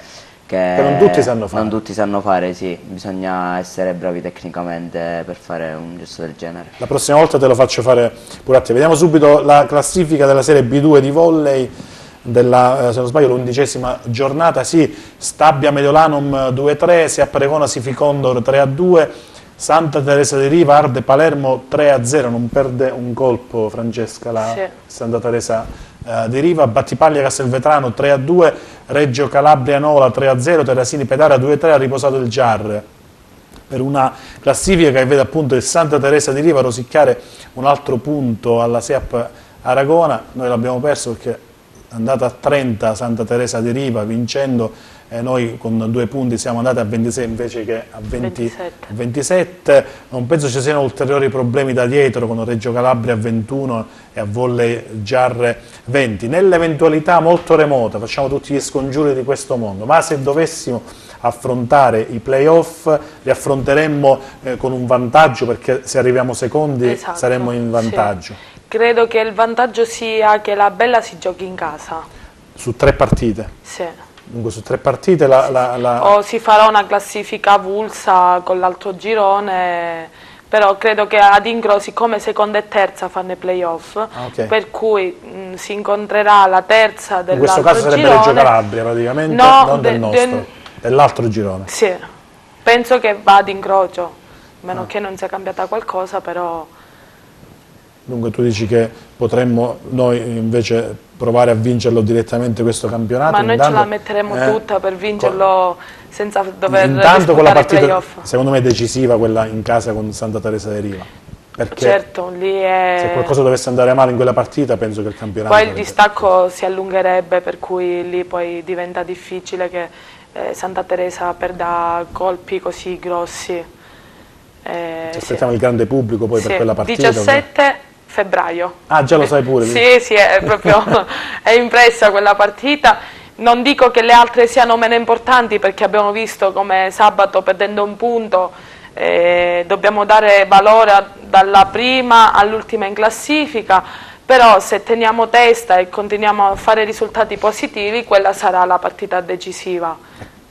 che non tutti sanno fare. Non tutti sanno fare, sì, bisogna essere bravi tecnicamente per fare un gesto del genere. La prossima volta te lo faccio fare pure a te. Vediamo subito la classifica della Serie B2 di volley, della, se non sbaglio, l'11ª giornata. Sì, Stabia Mediolanum 2-3, Siap Aregona Sificondor 3-2, Santa Teresa di Riva Arde Palermo 3-0, non perde un colpo Francesca la Santa Teresa di Riva, Battipaglia Castelvetrano 3-2, Reggio Calabria Nola 3-0, Terrasini Petara 2-3, ha riposato il Giar, per una classifica che vede appunto il Santa Teresa di Riva rosicchiare un altro punto alla Siap Aragona. Noi l'abbiamo perso perché è andata a 30 Santa Teresa di Riva vincendo, noi con 2 punti siamo andati a 26 invece che a 27. Non penso ci siano ulteriori problemi da dietro con Reggio Calabria a 21 e a Volley Giarre 20. Nell'eventualità molto remota, facciamo tutti gli scongiuri di questo mondo, ma se dovessimo affrontare i playoff li affronteremmo con un vantaggio, perché se arriviamo secondi saremmo in vantaggio. Sì. Credo che il vantaggio sia che la Bella si giochi in casa. Su 3 partite? Sì. Dunque su 3 partite o si farà una classifica avulsa con l'altro girone, però credo che ad Ingro, siccome seconda e terza fanno i playoff, per cui si incontrerà la terza dell'altro girone. In questo caso sarebbe Reggio Calabria praticamente, no, non del nostro, dell'altro girone. Sì, penso che va ad incrocio, a meno che non sia cambiata qualcosa, però... Dunque tu dici che potremmo noi invece provare a vincerlo direttamente questo campionato? Ma noi ce la metteremo tutta per vincerlo senza dover disputare i playoff. Secondo me è decisiva quella in casa con Santa Teresa de Riva. Perché certo, lì è... se qualcosa dovesse andare male in quella partita penso che il campionato... Poi il distacco si allungherebbe, per cui lì poi diventa difficile che Santa Teresa perda colpi così grossi. Ci aspettiamo il grande pubblico poi per quella partita. 17 febbraio. Ah, già lo sai pure? Sì, è proprio è impressa quella partita. Non dico che le altre siano meno importanti, perché abbiamo visto come sabato, perdendo un punto, dobbiamo dare valore dalla prima all'ultima in classifica, però se teniamo testa e continuiamo a fare risultati positivi, quella sarà la partita decisiva.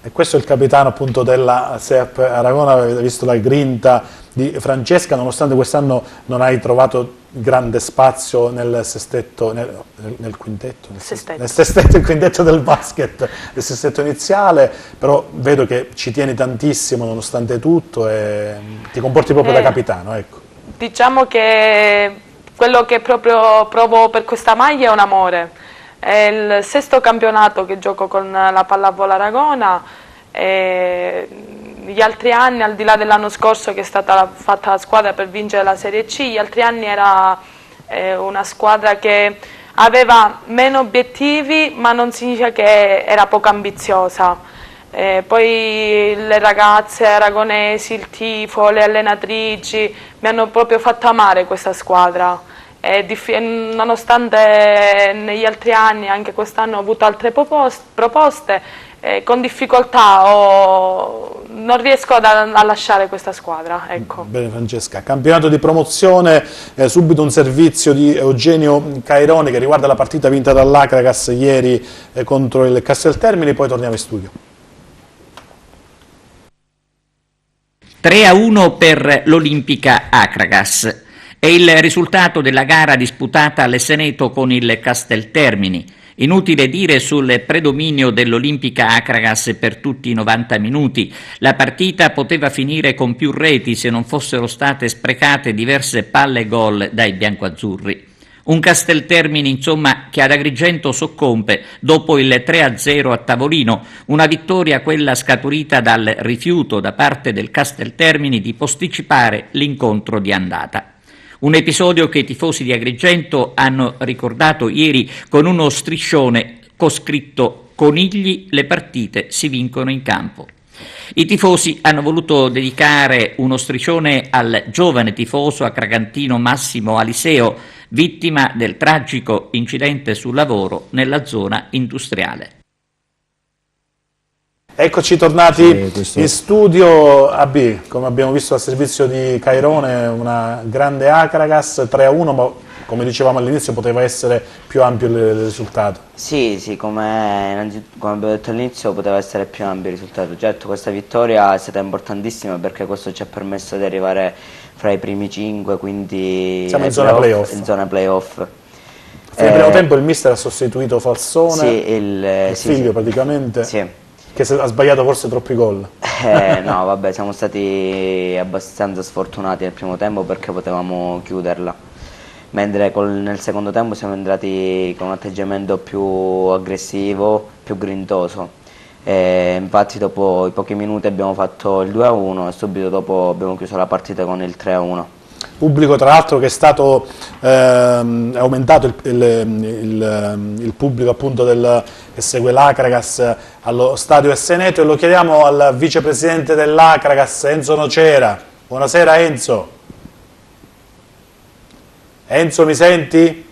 E questo è il capitano appunto della SEAP Aragona, avete visto la grinta di Francesca, nonostante quest'anno non hai trovato grande spazio nel sestetto, nel quintetto, nel sestetto, il quintetto del basket, nel sestetto iniziale, però vedo che ci tieni tantissimo nonostante tutto e ti comporti proprio da capitano, ecco. Diciamo che quello che proprio provo per questa maglia è un amore. È il 6º campionato che gioco con la Pallavolo Aragona. Gli altri anni, al di là dell'anno scorso che è stata fatta la squadra per vincere la Serie C, gli altri anni era una squadra che aveva meno obiettivi, ma non significa che era poco ambiziosa. Poi le ragazze aragonesi, il tifo, le allenatrici mi hanno proprio fatto amare questa squadra. Nonostante negli altri anni, anche quest'anno, ho avuto altre proposte, con difficoltà non riesco a lasciare questa squadra. Ecco. Bene Francesca, campionato di promozione, subito un servizio di Eugenio Caironi che riguarda la partita vinta dall'Acragas ieri contro il Casteltermini, poi torniamo in studio. 3-1 per l'Olimpica Acragas. È il risultato della gara disputata all'Esseneto con il Casteltermini. Inutile dire sul predominio dell'Olimpica Acragas per tutti i 90 minuti. La partita poteva finire con più reti se non fossero state sprecate diverse palle gol dai biancoazzurri. Un Casteltermini, insomma, che ad Agrigento soccombe dopo il 3-0 a tavolino, una vittoria quella scaturita dal rifiuto da parte del Casteltermini di posticipare l'incontro di andata. Un episodio che i tifosi di Agrigento hanno ricordato ieri con uno striscione con scritto «Conigli, le partite si vincono in campo». I tifosi hanno voluto dedicare uno striscione al giovane tifoso acragantino Massimo Aliseo, vittima del tragico incidente sul lavoro nella zona industriale. Eccoci tornati in studio. AB, come abbiamo visto al servizio di Cairone, una grande Acragas, 3-1, ma come dicevamo all'inizio poteva essere più ampio il risultato. Sì, come abbiamo detto all'inizio poteva essere più ampio il risultato. Certo, questa vittoria è stata importantissima perché questo ci ha permesso di arrivare fra i primi 5, quindi siamo in zona playoff. Nel primo tempo il mister ha sostituito Falsone, il figlio praticamente. Sì. Che ha sbagliato forse troppi gol. No, vabbè, siamo stati abbastanza sfortunati nel primo tempo perché potevamo chiuderla, mentre nel secondo tempo siamo entrati con un atteggiamento più aggressivo, più grintoso. Infatti dopo i pochi minuti abbiamo fatto il 2-1 e subito dopo abbiamo chiuso la partita con il 3-1. Pubblico tra l'altro che è stato aumentato il pubblico appunto che segue l'Acragas allo stadio Esseneto, e lo chiediamo al vicepresidente dell'Acragas Enzo Nocera. Buonasera Enzo. Enzo, mi senti?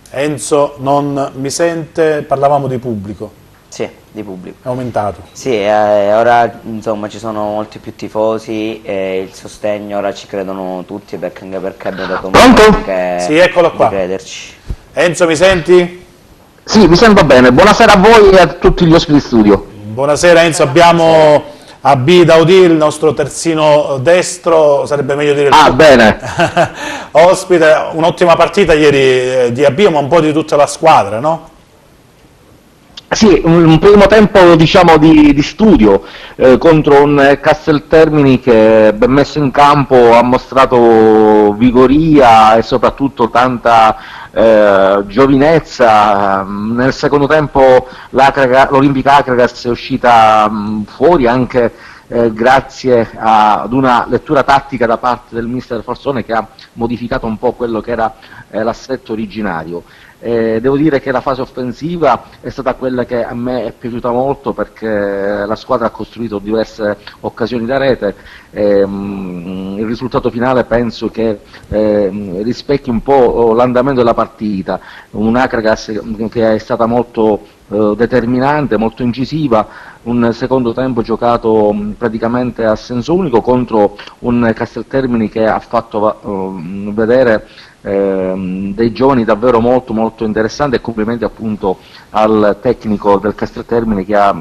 Enzo non mi sente, parlavamo di pubblico. Sì, di pubblico. È aumentato. Sì, ora insomma ci sono molti più tifosi e il sostegno ora ci credono tutti, anche perché abbiamo dato modo sì, eccolo qua. di crederci. Enzo, mi senti? Sì, mi sento bene. Buonasera a voi e a tutti gli ospiti di studio. Buonasera Enzo, abbiamo AB Daudì, il nostro terzino destro, sarebbe meglio dire bene. ospite. Un'ottima partita ieri di AB, ma un po' di tutta la squadra, no? Sì, un primo tempo diciamo di studio contro un Casteltermini che, ben messo in campo, ha mostrato vigoria e soprattutto tanta giovinezza. Nel secondo tempo l'Olimpica Akragas è uscita fuori anche grazie ad una lettura tattica da parte del mister Falsone, che ha modificato un po' quello che era l'assetto originario. Devo dire che la fase offensiva è stata quella che a me è piaciuta molto, perché la squadra ha costruito diverse occasioni da rete. Il risultato finale penso che rispecchi un po' l'andamento della partita, un Akragas che è stata molto determinante, molto incisiva, un secondo tempo giocato praticamente a senso unico contro un Casteltermini che ha fatto vedere dei giovani davvero molto molto interessanti, e complimenti appunto al tecnico del Casteltermini che ha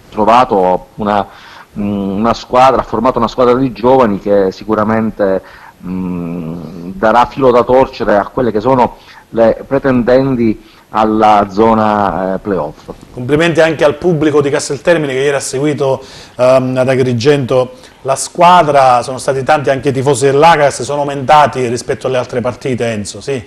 trovato una squadra, ha formato una squadra di giovani che sicuramente darà filo da torcere a quelle che sono le pretendenti alla zona playoff. Complimenti anche al pubblico di Casteltermini che ieri ha seguito ad Agrigento la squadra. Sono stati tanti anche i tifosi dell'Akragas, sono aumentati rispetto alle altre partite, Enzo, sì?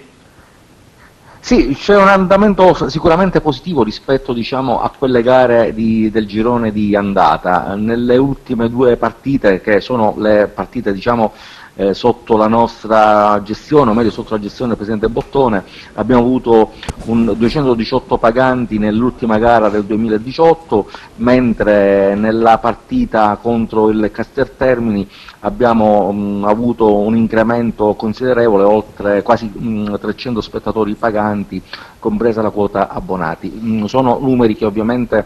Sì, c'è un andamento sicuramente positivo rispetto, diciamo, a quelle gare del girone di andata. Nelle ultime due partite, che sono le partite, diciamo, sotto la nostra gestione, o meglio sotto la gestione del Presidente Bottone, abbiamo avuto 218 paganti nell'ultima gara del 2018, mentre nella partita contro il Casteltermini abbiamo avuto un incremento considerevole, oltre quasi 300 spettatori paganti, compresa la quota abbonati. Sono numeri che ovviamente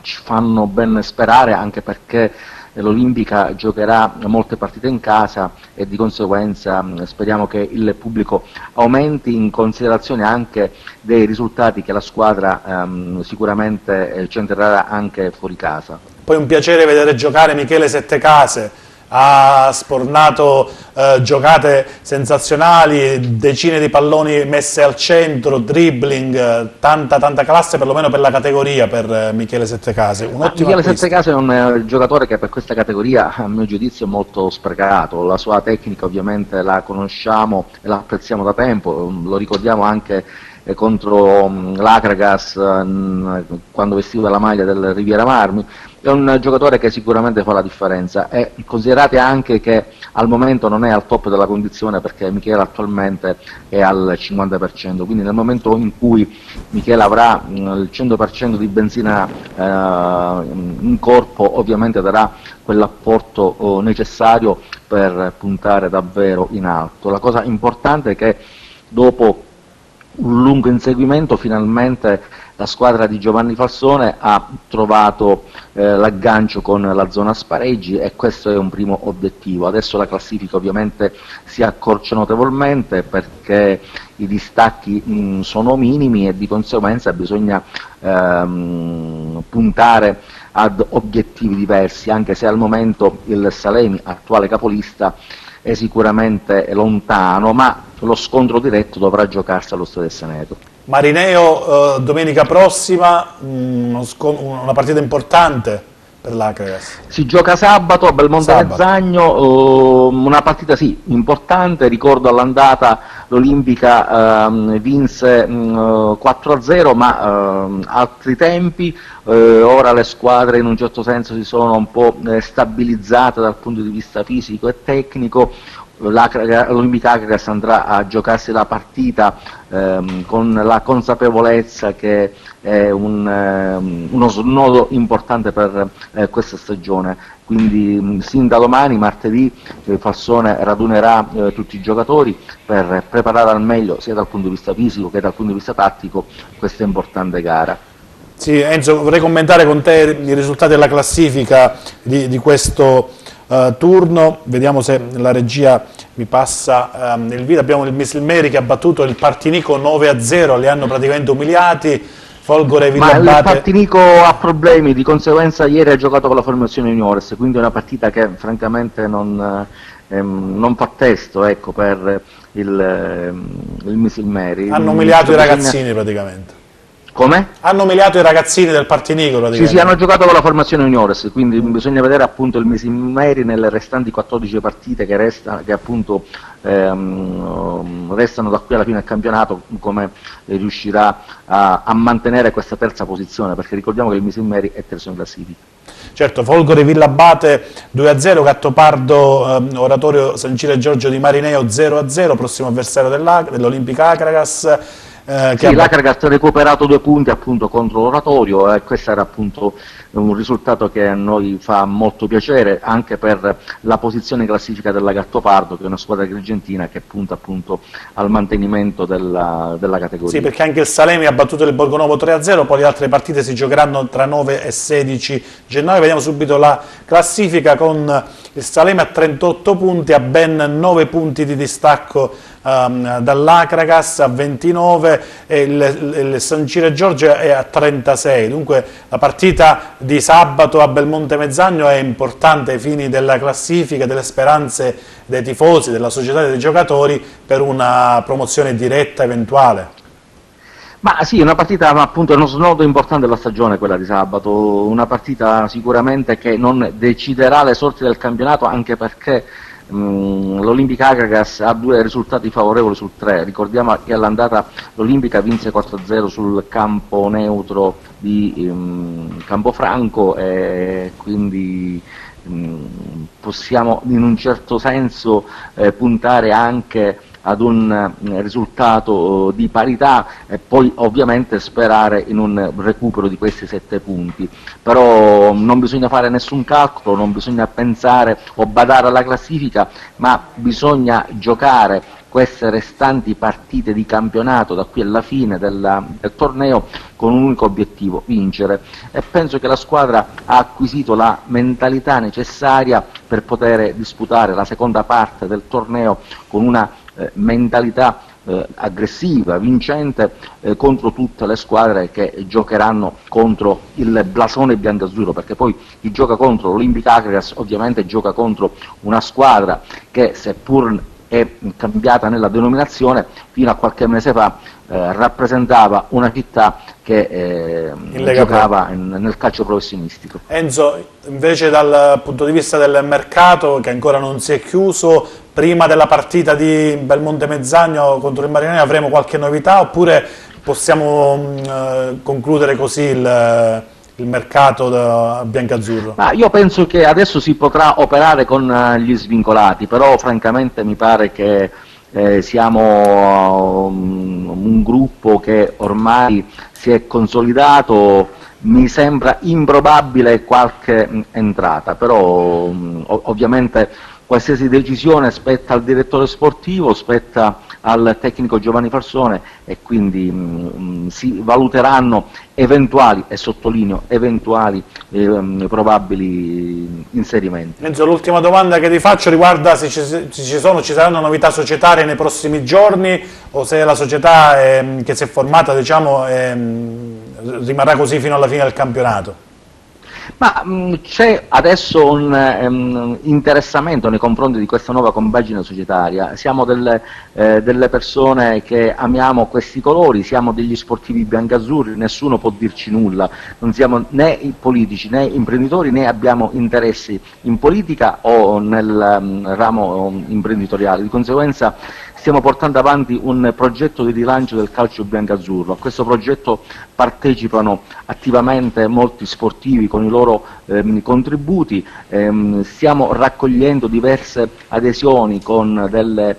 ci fanno ben sperare, anche perché l'Olimpica giocherà molte partite in casa e di conseguenza speriamo che il pubblico aumenti, in considerazione anche dei risultati che la squadra sicuramente centrerà anche fuori casa. Poi un piacere vedere giocare Michele Settecase, ha spornato giocate sensazionali, decine di palloni messe al centro, dribbling, tanta classe perlomeno per la categoria per Michele Settecase. Michele Settecase è un giocatore che per questa categoria a mio giudizio è molto sprecato. La sua tecnica ovviamente la conosciamo e la apprezziamo da tempo, lo ricordiamo anche contro l'Akragas quando vestiva la maglia del Riviera Marmi. È un giocatore che sicuramente fa la differenza, e considerate anche che al momento non è al top della condizione, perché Michele attualmente è al 50%, quindi nel momento in cui Michele avrà il 100% di benzina in corpo, ovviamente darà quell'apporto necessario per puntare davvero in alto. La cosa importante è che dopo un lungo inseguimento finalmente la squadra di Giovanni Falsone ha trovato l'aggancio con la zona spareggi, e questo è un primo obiettivo. Adesso la classifica ovviamente si accorcia notevolmente, perché i distacchi sono minimi e di conseguenza bisogna puntare ad obiettivi diversi, anche se al momento il Salemi, attuale capolista, è sicuramente lontano, ma lo scontro diretto dovrà giocarsi allo Stadio del Seneto. Marineo domenica prossima, una partita importante per l'Akragas. Si gioca sabato a Belmonte Mezzagno, una partita sì, importante. Ricordo all'andata l'Olimpica vinse 4-0, ma altri tempi. Ora le squadre in un certo senso si sono un po' stabilizzate dal punto di vista fisico e tecnico. L'Olimpica Akragas andrà a giocarsi la partita con la consapevolezza che è uno snodo importante per questa stagione, quindi sin da domani, martedì, Falsone radunerà tutti i giocatori per preparare al meglio, sia dal punto di vista fisico che dal punto di vista tattico, questa importante gara. Sì, Enzo, vorrei commentare con te i risultati della classifica di questo turno. Vediamo se la regia mi passa il video. Abbiamo il Misilmeri che ha battuto il Partinico 9-0, li hanno praticamente umiliati. Folgore Ma il Villabate. Partinico ha problemi, di conseguenza ieri ha giocato con la formazione juniores, quindi è una partita che francamente non fa testo, ecco, per il Misilmeri. Hanno umiliato i ragazzini praticamente. Come? Hanno umiliato i ragazzini del Partinico praticamente. Sì, hanno giocato con la formazione juniores, quindi bisogna vedere appunto il Misilmeri nelle restanti 14 partite che appunto restano da qui alla fine del campionato, come riuscirà a mantenere questa terza posizione, perché ricordiamo che il Misilmeri è terzo in classifica. Certo, Folgore Villabate 2-0, Gattopardo Oratorio San Ciro e Giorgio di Marineo 0-0, prossimo avversario dell'Olimpica Acragas. Sì, l'Acragas ha recuperato 2 punti appunto contro l'Oratorio, e questo era appunto un risultato che a noi fa molto piacere, anche per la posizione in classifica della Gattopardo, che è una squadra agrigentina che punta appunto al mantenimento della categoria. Sì, perché anche il Salemi ha battuto il Borgonovo 3-0, poi le altre partite si giocheranno tra 9 e 16 gennaio. Vediamo subito la classifica con il Salemi a 38 punti, a ben 9 punti di distacco dall'Acragas a 29, e il San Ciro e Giorgio è a 36. Dunque la partita di sabato a Belmonte Mezzagno è importante ai fini della classifica, delle speranze dei tifosi, della società e dei giocatori per una promozione diretta eventuale. Ma sì, una partita appunto, è uno snodo importante della stagione quella di sabato, una partita sicuramente che non deciderà le sorti del campionato, anche perché l'Olimpica Acragas ha 2 risultati favorevoli su 3. Ricordiamo che all'andata l'Olimpica vinse 4-0 sul campo neutro di Campofranco, e quindi possiamo in un certo senso puntare anche ad un risultato di parità, e poi ovviamente sperare in un recupero di questi 7 punti. Però non bisogna fare nessun calcolo, non bisogna pensare o badare alla classifica, ma bisogna giocare queste restanti partite di campionato da qui alla fine del torneo con un unico obiettivo: vincere. E penso che la squadra ha acquisito la mentalità necessaria per poter disputare la seconda parte del torneo con una mentalità aggressiva, vincente, contro tutte le squadre che giocheranno contro il blasone biancazzurro, perché poi chi gioca contro l'Olimpica Acragas ovviamente gioca contro una squadra che, seppur è cambiata nella denominazione, fino a qualche mese fa rappresentava una città che giocava nel calcio professionistico. Enzo, invece dal punto di vista del mercato, che ancora non si è chiuso, prima della partita di Belmonte Mezzagno contro il Marineo avremo qualche novità, oppure possiamo concludere così il mercato biancazzurro? Io penso che adesso si potrà operare con gli svincolati, però francamente mi pare che siamo un gruppo che ormai si è consolidato. Mi sembra improbabile qualche entrata, però ovviamente qualsiasi decisione spetta al direttore sportivo, spetta al tecnico Giovanni Farsone, e quindi si valuteranno eventuali, e sottolineo eventuali, probabili inserimenti. Enzo, l'ultima domanda che ti faccio riguarda se ci saranno novità societarie nei prossimi giorni, o se la società che si è formata, diciamo, rimarrà così fino alla fine del campionato. Ma c'è adesso un interessamento nei confronti di questa nuova compagine societaria. Siamo delle persone che amiamo questi colori, siamo degli sportivi biancazzurri, nessuno può dirci nulla, non siamo né politici né imprenditori, né abbiamo interessi in politica o nel ramo imprenditoriale. Di conseguenza stiamo portando avanti un progetto di rilancio del calcio biancazzurro. A questo progetto partecipano attivamente molti sportivi con i loro contributi, stiamo raccogliendo diverse adesioni con delle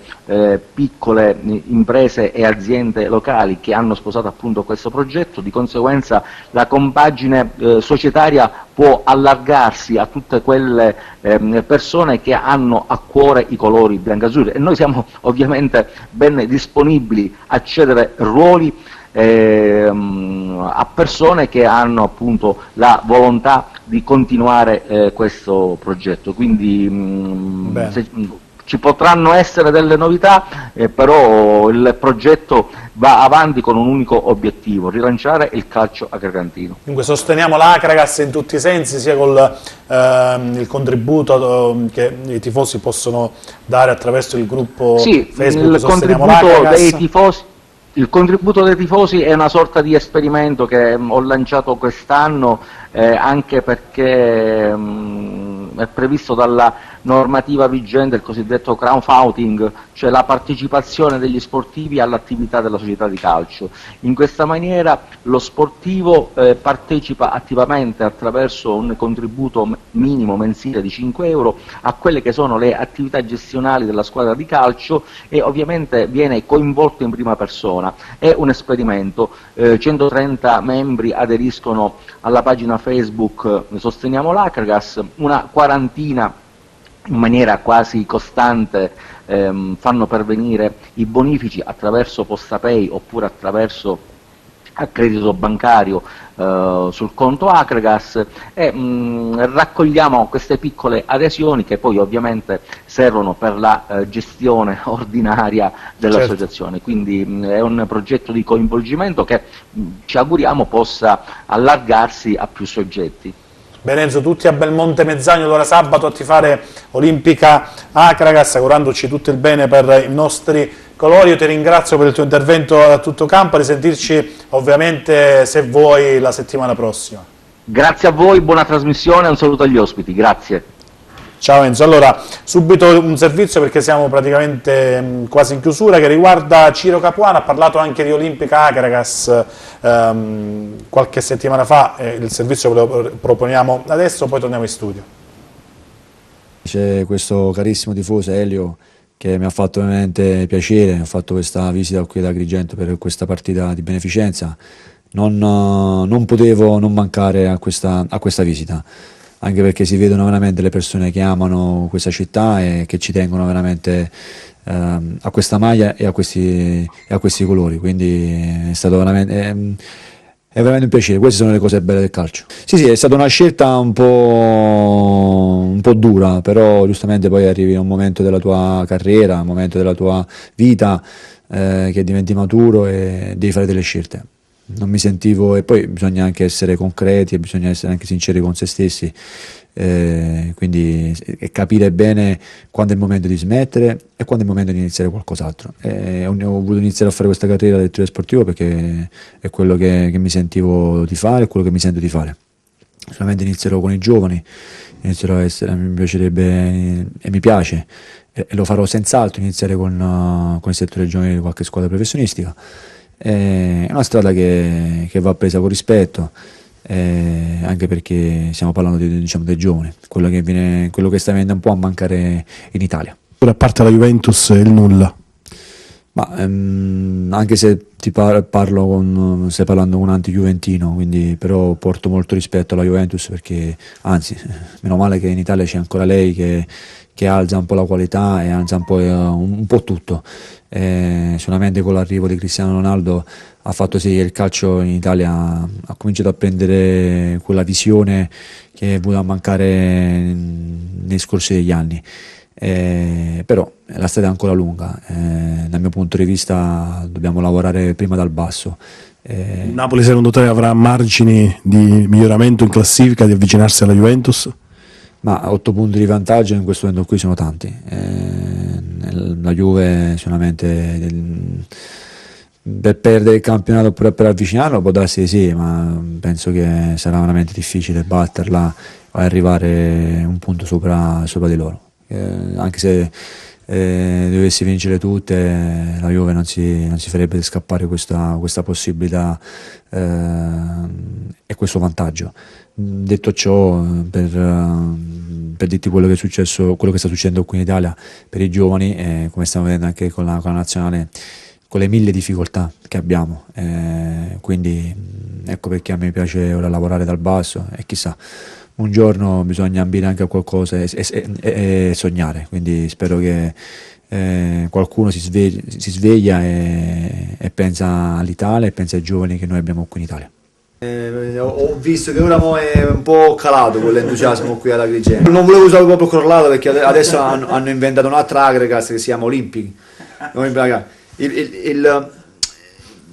piccole imprese e aziende locali che hanno sposato appunto questo progetto. Di conseguenza la compagine societaria può allargarsi a tutte quelle persone che hanno a cuore i colori biancazzurri, e noi siamo ovviamente ben disponibili a cedere ruoli a persone che hanno appunto la volontà di continuare questo progetto. Quindi ci potranno essere delle novità, però il progetto va avanti con un unico obiettivo: rilanciare il calcio agrigentino. Dunque sosteniamo l'Acragas in tutti i sensi, sia col il contributo che i tifosi possono dare attraverso il gruppo Facebook Sosteniamo l'Acragas. Il contributo dei tifosi è una sorta di esperimento che ho lanciato quest'anno, anche perché è previsto dalla normativa vigente il cosiddetto crowdfunding, cioè la partecipazione degli sportivi all'attività della società di calcio. In questa maniera lo sportivo partecipa attivamente attraverso un contributo minimo mensile di 5 euro a quelle che sono le attività gestionali della squadra di calcio e ovviamente viene coinvolto in prima persona. È un esperimento, 130 membri aderiscono alla pagina Facebook Sosteniamo l'Acragas, una quarantina in maniera quasi costante fanno pervenire i bonifici attraverso PostaPay oppure attraverso accredito bancario sul conto Acragas e raccogliamo queste piccole adesioni che poi ovviamente servono per la gestione ordinaria dell'associazione. Quindi è un progetto di coinvolgimento che ci auguriamo possa allargarsi a più soggetti. Bene Enzo, tutti a Belmonte Mezzagno allora sabato a tifare Olimpica Acragas, augurandoci tutto il bene per i nostri colori. Io ti ringrazio per il tuo intervento a tutto campo, a risentirci ovviamente se vuoi la settimana prossima. Grazie a voi, buona trasmissione, un saluto agli ospiti, grazie. Ciao Enzo, allora subito un servizio perché siamo praticamente quasi in chiusura che riguarda Ciro Capuano. Ha parlato anche di Olimpica Acragas qualche settimana fa, il servizio ve lo proponiamo adesso, poi torniamo in studio. C'è questo carissimo tifoso Elio che mi ha fatto veramente piacere, ho fatto questa visita qui ad Agrigento per questa partita di beneficenza, non potevo non mancare a questa visita, anche perché si vedono veramente le persone che amano questa città e che ci tengono veramente a questa maglia e a questi colori, quindi è stato veramente, è veramente un piacere. Queste sono le cose belle del calcio. Sì, è stata una scelta un po' dura, però giustamente poi arrivi a un momento della tua carriera, un momento della tua vita che diventi maturo e devi fare delle scelte. Non mi sentivo, e poi bisogna anche essere concreti e bisogna essere anche sinceri con se stessi, quindi capire bene quando è il momento di smettere e quando è il momento di iniziare qualcos'altro. Ho voluto iniziare a fare questa carriera del direttore sportivo perché è quello che mi sentivo di fare, è quello che mi sento di fare. Solamente inizierò con i giovani, inizierò a essere, mi piacerebbe e mi piace, e lo farò senz'altro, iniziare con il settore giovanile di qualche squadra professionistica. È una strada che va presa con rispetto, anche perché stiamo parlando dei giovani, quello che sta venendo un po' a mancare in Italia. A parte la Juventus e il nulla? Ma anche se stai parlando con un anti-juventino, quindi però porto molto rispetto alla Juventus, perché anzi, meno male che in Italia c'è ancora lei che alza un po' la qualità e alza un po' tutto. Solamente con l'arrivo di Cristiano Ronaldo ha fatto sì che il calcio in Italia ha cominciato a prendere quella visione che è venuta a mancare nei scorsi degli anni. Però la strada è ancora lunga, dal mio punto di vista dobbiamo lavorare prima dal basso. Napoli secondo te avrà margini di miglioramento in classifica, di avvicinarsi alla Juventus? Ma 8 punti di vantaggio in questo momento qui sono tanti. La Juve solamente per perdere il campionato oppure per avvicinarlo può darsi di sì, ma penso che sarà veramente difficile batterla o arrivare un punto sopra di loro. Anche se dovessi vincere tutte, la Juve non si farebbe scappare questa possibilità e questo vantaggio. Detto ciò, per dirti quello che è successo, quello che sta succedendo qui in Italia per i giovani, come stiamo vedendo anche con la nazionale, con le 1000 difficoltà che abbiamo, quindi ecco perché a me piace ora lavorare dal basso e chissà, un giorno bisogna ambire anche a qualcosa e sognare, quindi spero che qualcuno si sveglia e pensa all'Italia e pensa ai giovani che noi abbiamo qui in Italia. Ho visto che ora è un po' calato quell'entusiasmo qui alla Agrigento. Non volevo usare proprio correlato perché adesso hanno inventato un'altra aggregas che si chiama Olympic.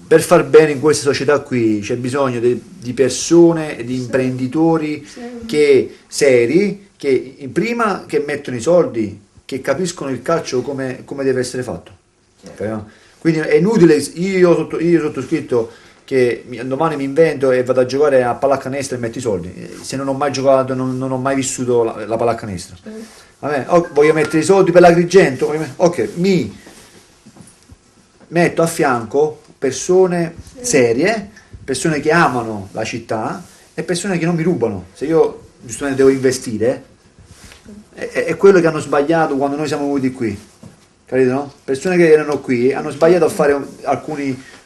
Per far bene in queste società qui c'è bisogno di persone, di imprenditori seri, che prima che mettono i soldi, che capiscono il calcio come deve essere fatto. Quindi è inutile, io sottoscritto che domani mi invento e vado a giocare a pallacanestro e metto i soldi, se non ho mai giocato, non ho mai vissuto la pallacanestro. Voglio mettere i soldi per l'Agrigento, ok, mi metto a fianco persone serie, persone che amano la città e persone che non mi rubano. Se io giustamente devo investire, è quello che hanno sbagliato quando noi siamo venuti qui, capito, no? Persone che erano qui hanno sbagliato a fare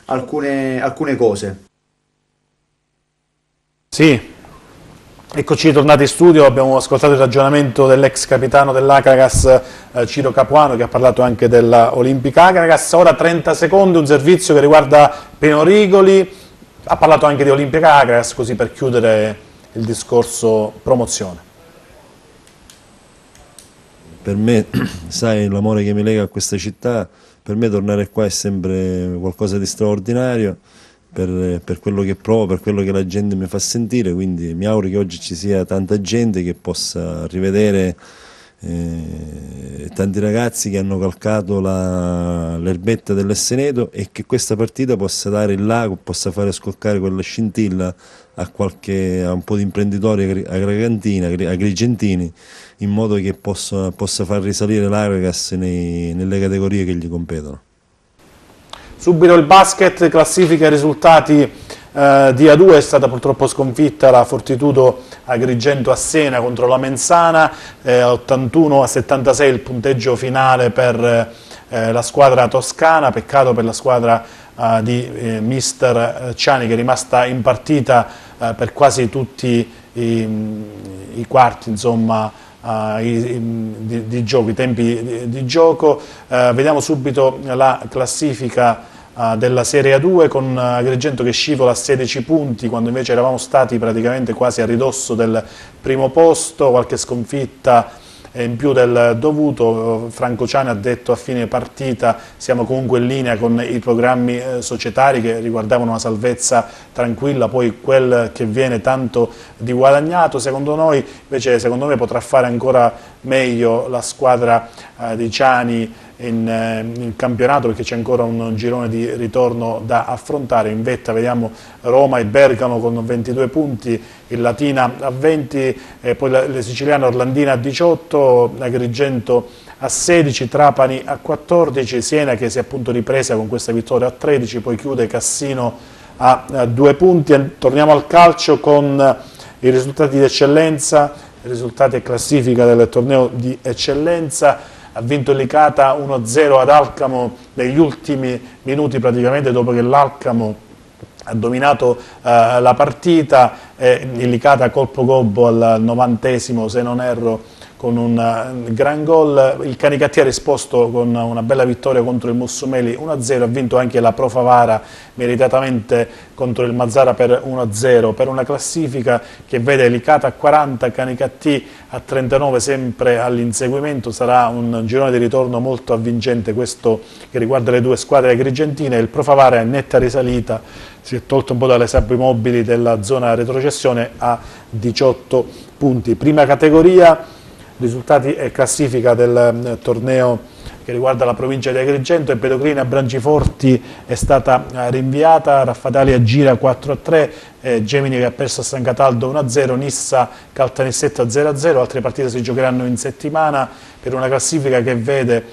alcune cose. Sì, eccoci tornati in studio, abbiamo ascoltato il ragionamento dell'ex capitano dell'Akragas Ciro Capuano, che ha parlato anche della Olimpica Akragas. Ora 30 secondi, un servizio che riguarda Pino Rigoli, ha parlato anche di Olimpica Akragas, così per chiudere il discorso promozione. Per me, sai, l'amore che mi lega a questa città, per me tornare qua è sempre qualcosa di straordinario, per quello che provo, per quello che la gente mi fa sentire, quindi mi auguro che oggi ci sia tanta gente che possa rivedere tanti ragazzi che hanno calcato l'erbetta dell'Esseneto e che questa partita possa dare il lago, possa fare scoccare quella scintilla a un po' di imprenditori agrigentini, in modo che possa far risalire l'Akragas nelle categorie che gli competono. Subito il basket, classifica e risultati di A2, è stata purtroppo sconfitta la Fortitudo Agrigento a Siena contro la Menzana, 81-76 il punteggio finale per la squadra toscana, peccato per la squadra di mister Ciani, che è rimasta in partita per quasi tutti i quarti, insomma, di gioco, i tempi di gioco. Vediamo subito la classifica della Serie A2 con Agrigento che scivola a 16 punti quando invece eravamo stati praticamente quasi a ridosso del primo posto, qualche sconfitta in più del dovuto. Franco Ciani ha detto a fine partita: siamo comunque in linea con i programmi societari che riguardavano una salvezza tranquilla, poi quel che viene tanto di guadagnato. Secondo noi invece, secondo me, potrà fare ancora meglio la squadra di Ciani in campionato, perché c'è ancora un girone di ritorno da affrontare. In vetta vediamo Roma e Bergamo con 22 punti, il Latina a 20, poi le siciliane Orlandina a 18, Agrigento a 16, Trapani a 14, Siena che si è appunto ripresa con questa vittoria a 13, poi chiude Cassino a 2 punti. Torniamo al calcio con i risultati di eccellenza, i risultati e classifica del torneo di eccellenza. Ha vinto il Licata 1-0 ad Alcamo negli ultimi minuti, praticamente dopo che l'Alcamo ha dominato la partita. Il Licata colpo gobbo al 90esimo, se non erro, con un gran gol. Il Canicattì ha risposto con una bella vittoria contro il Mussumeli 1-0, ha vinto anche la Pro Favara meritatamente contro il Mazzara per 1-0, per una classifica che vede Licata a 40, Canicattì a 39, sempre all'inseguimento. Sarà un girone di ritorno molto avvincente questo che riguarda le due squadre agrigentine. Il Pro Favara è in netta risalita, si è tolto un po' dalle sabbie mobili della zona retrocessione a 18 punti. Prima categoria, risultati e classifica del torneo che riguarda la provincia di Agrigento. Empedoclina Branciforti è stata rinviata, Raffatali gira 4-3, Gemini che ha perso a San Cataldo 1-0, Nissa Caltanissetta 0-0, altre partite si giocheranno in settimana, per una classifica che vede,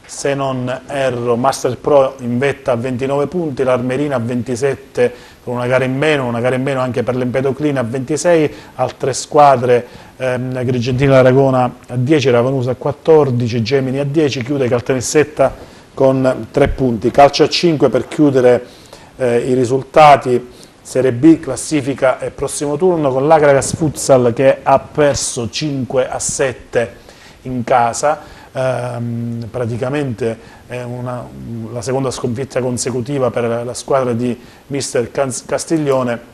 se non erro, Master Pro in vetta a 29 punti, l'Armerina a 27 con una gara in meno anche per l'Empedoclina a 26, altre squadre Agrigentina e Aragona a 10, Ravanusa a 14, Gemini a 10, chiude Caltanissetta con 3 punti. Calcio a 5 per chiudere i risultati, Serie B, classifica e prossimo turno, con l'Akragas Futsal che ha perso 5-7 in casa. Praticamente è la seconda sconfitta consecutiva per la squadra di mister Castiglione.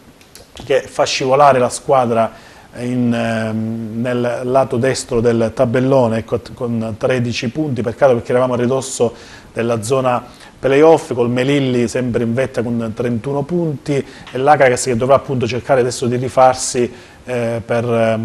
che fa scivolare la squadra nel lato destro del tabellone con 13 punti, peccato perché eravamo a ridosso della zona playoff, col Melilli sempre in vetta con 31 punti e l'Acragas che dovrà appunto cercare adesso di rifarsi per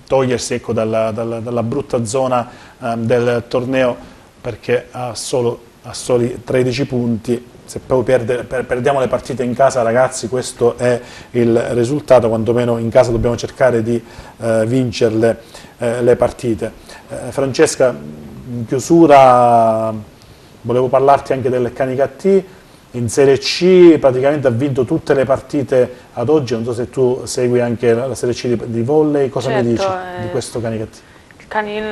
togliersi dalla brutta zona del torneo, perché ha soli 13 punti. Se poi perdiamo le partite in casa, ragazzi, questo è il risultato, quantomeno in casa dobbiamo cercare di vincerle le partite. Francesca, in chiusura volevo parlarti anche del Canicattì. In Serie C praticamente ha vinto tutte le partite ad oggi, non so se tu segui anche la Serie C di volley, cosa mi dici di questo Canicattì?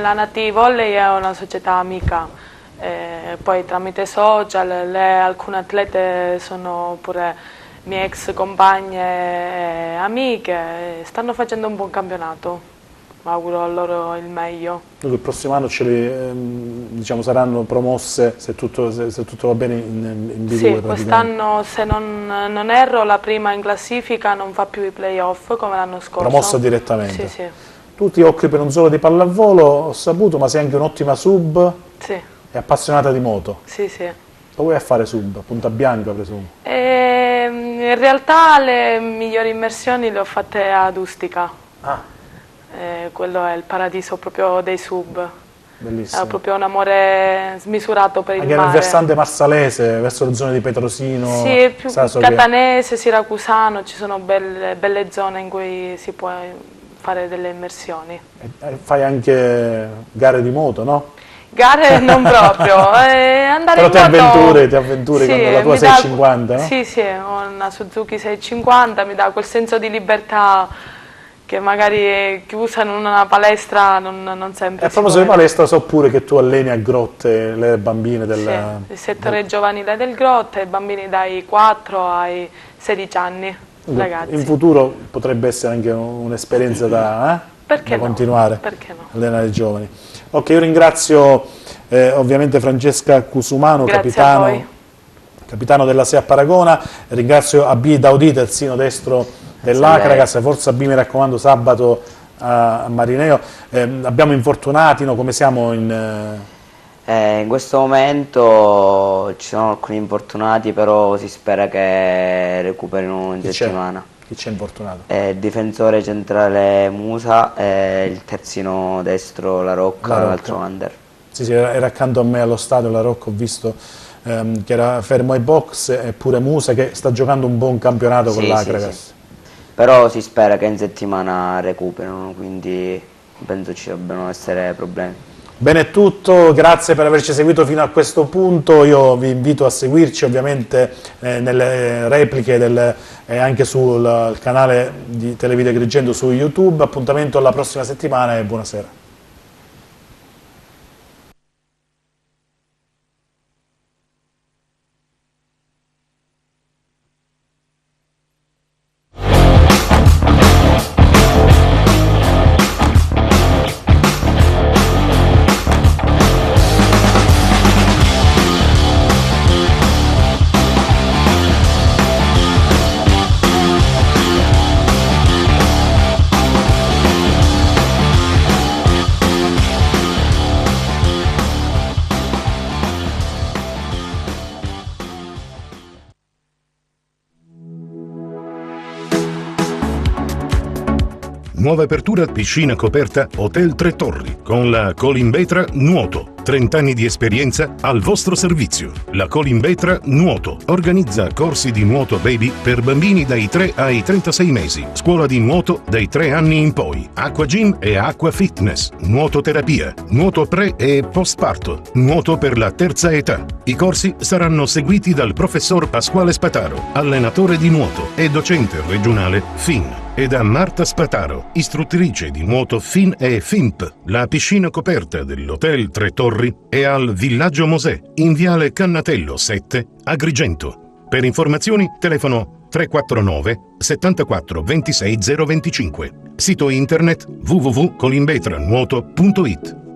La Nati Volley è una società amica. Poi tramite social alcune atlete sono pure mie ex compagne e amiche, stanno facendo un buon campionato, auguro a loro il meglio. Il prossimo anno diciamo, saranno promosse, se tutto va bene, in B2? Sì, quest'anno, se non erro, la prima in classifica non fa più i playoff come l'anno scorso. Promossa direttamente? Sì, sì. Tu ti occupi non solo di pallavolo, ho saputo, ma sei anche un'ottima sub? Sì. È appassionata di moto? Sì, sì. Dove vuoi a fare sub? A Punta Bianca, presumo? In realtà le migliori immersioni le ho fatte ad Ustica. Quello è il paradiso proprio dei sub. Bellissimo. Ho proprio un amore smisurato per il anche mare. Nel versante marsalese, verso le zone di Petrosino? Sì, più catanese, siracusano, ci sono belle zone in cui si può fare delle immersioni. Fai anche gare di moto, no? Gare non proprio, andare però in moto... ti avventuri sì, con la tua 650, no? Sì, sì, ho una Suzuki 650, mi dà quel senso di libertà che magari chiusa in una palestra non sempre a proposito di palestra, so pure che tu alleni a Grotte le bambine del... Sì, il settore giovanile del Grotte, i bambini dai 4 ai 16 anni, ragazzi. In futuro potrebbe essere anche un'esperienza da continuare a allenare i giovani. Ok, io ringrazio ovviamente Francesca Cusumano, capitano della SEA Paragona, ringrazio AB Daudi, terzino destro dell'Acragas, forza B, mi raccomando, sabato a Marineo. Abbiamo infortunati, no? Come siamo in questo momento ci sono alcuni infortunati, però si spera che recuperino in settimana. Chi c'è infortunato? Il difensore centrale Musa e il terzino destro La Rocca, l'altro under. Sì, era accanto a me allo stadio La Rocca, ho visto che era fermo ai box, e pure Musa che sta giocando un buon campionato con l'Acragas. Sì. Però si spera che in settimana recuperino, quindi penso ci debbano essere problemi. Bene, è tutto, grazie per averci seguito fino a questo punto. Io vi invito a seguirci ovviamente nelle repliche anche sul canale di Televide Agrigento su YouTube. Appuntamento alla prossima settimana e buonasera. Nuova apertura piscina coperta Hotel Tre Torri con la Colimbetra Nuoto. 30 anni di esperienza al vostro servizio. La Colimbetra Nuoto organizza corsi di nuoto baby per bambini dai 3 ai 36 mesi, scuola di nuoto dai 3 anni in poi, acqua gym e acqua fitness, nuototerapia, nuoto pre e postparto, nuoto per la terza età. I corsi saranno seguiti dal professor Pasquale Spataro, allenatore di nuoto e docente regionale FIN, e da Marta Spataro, istruttrice di nuoto FIN e FIMP. La piscina coperta dell'Hotel Tre Torri è al Villaggio Mosè, in viale Cannatello 7, Agrigento. Per informazioni telefono 349 74 26 025. Sito internet www.colimbetranuoto.it.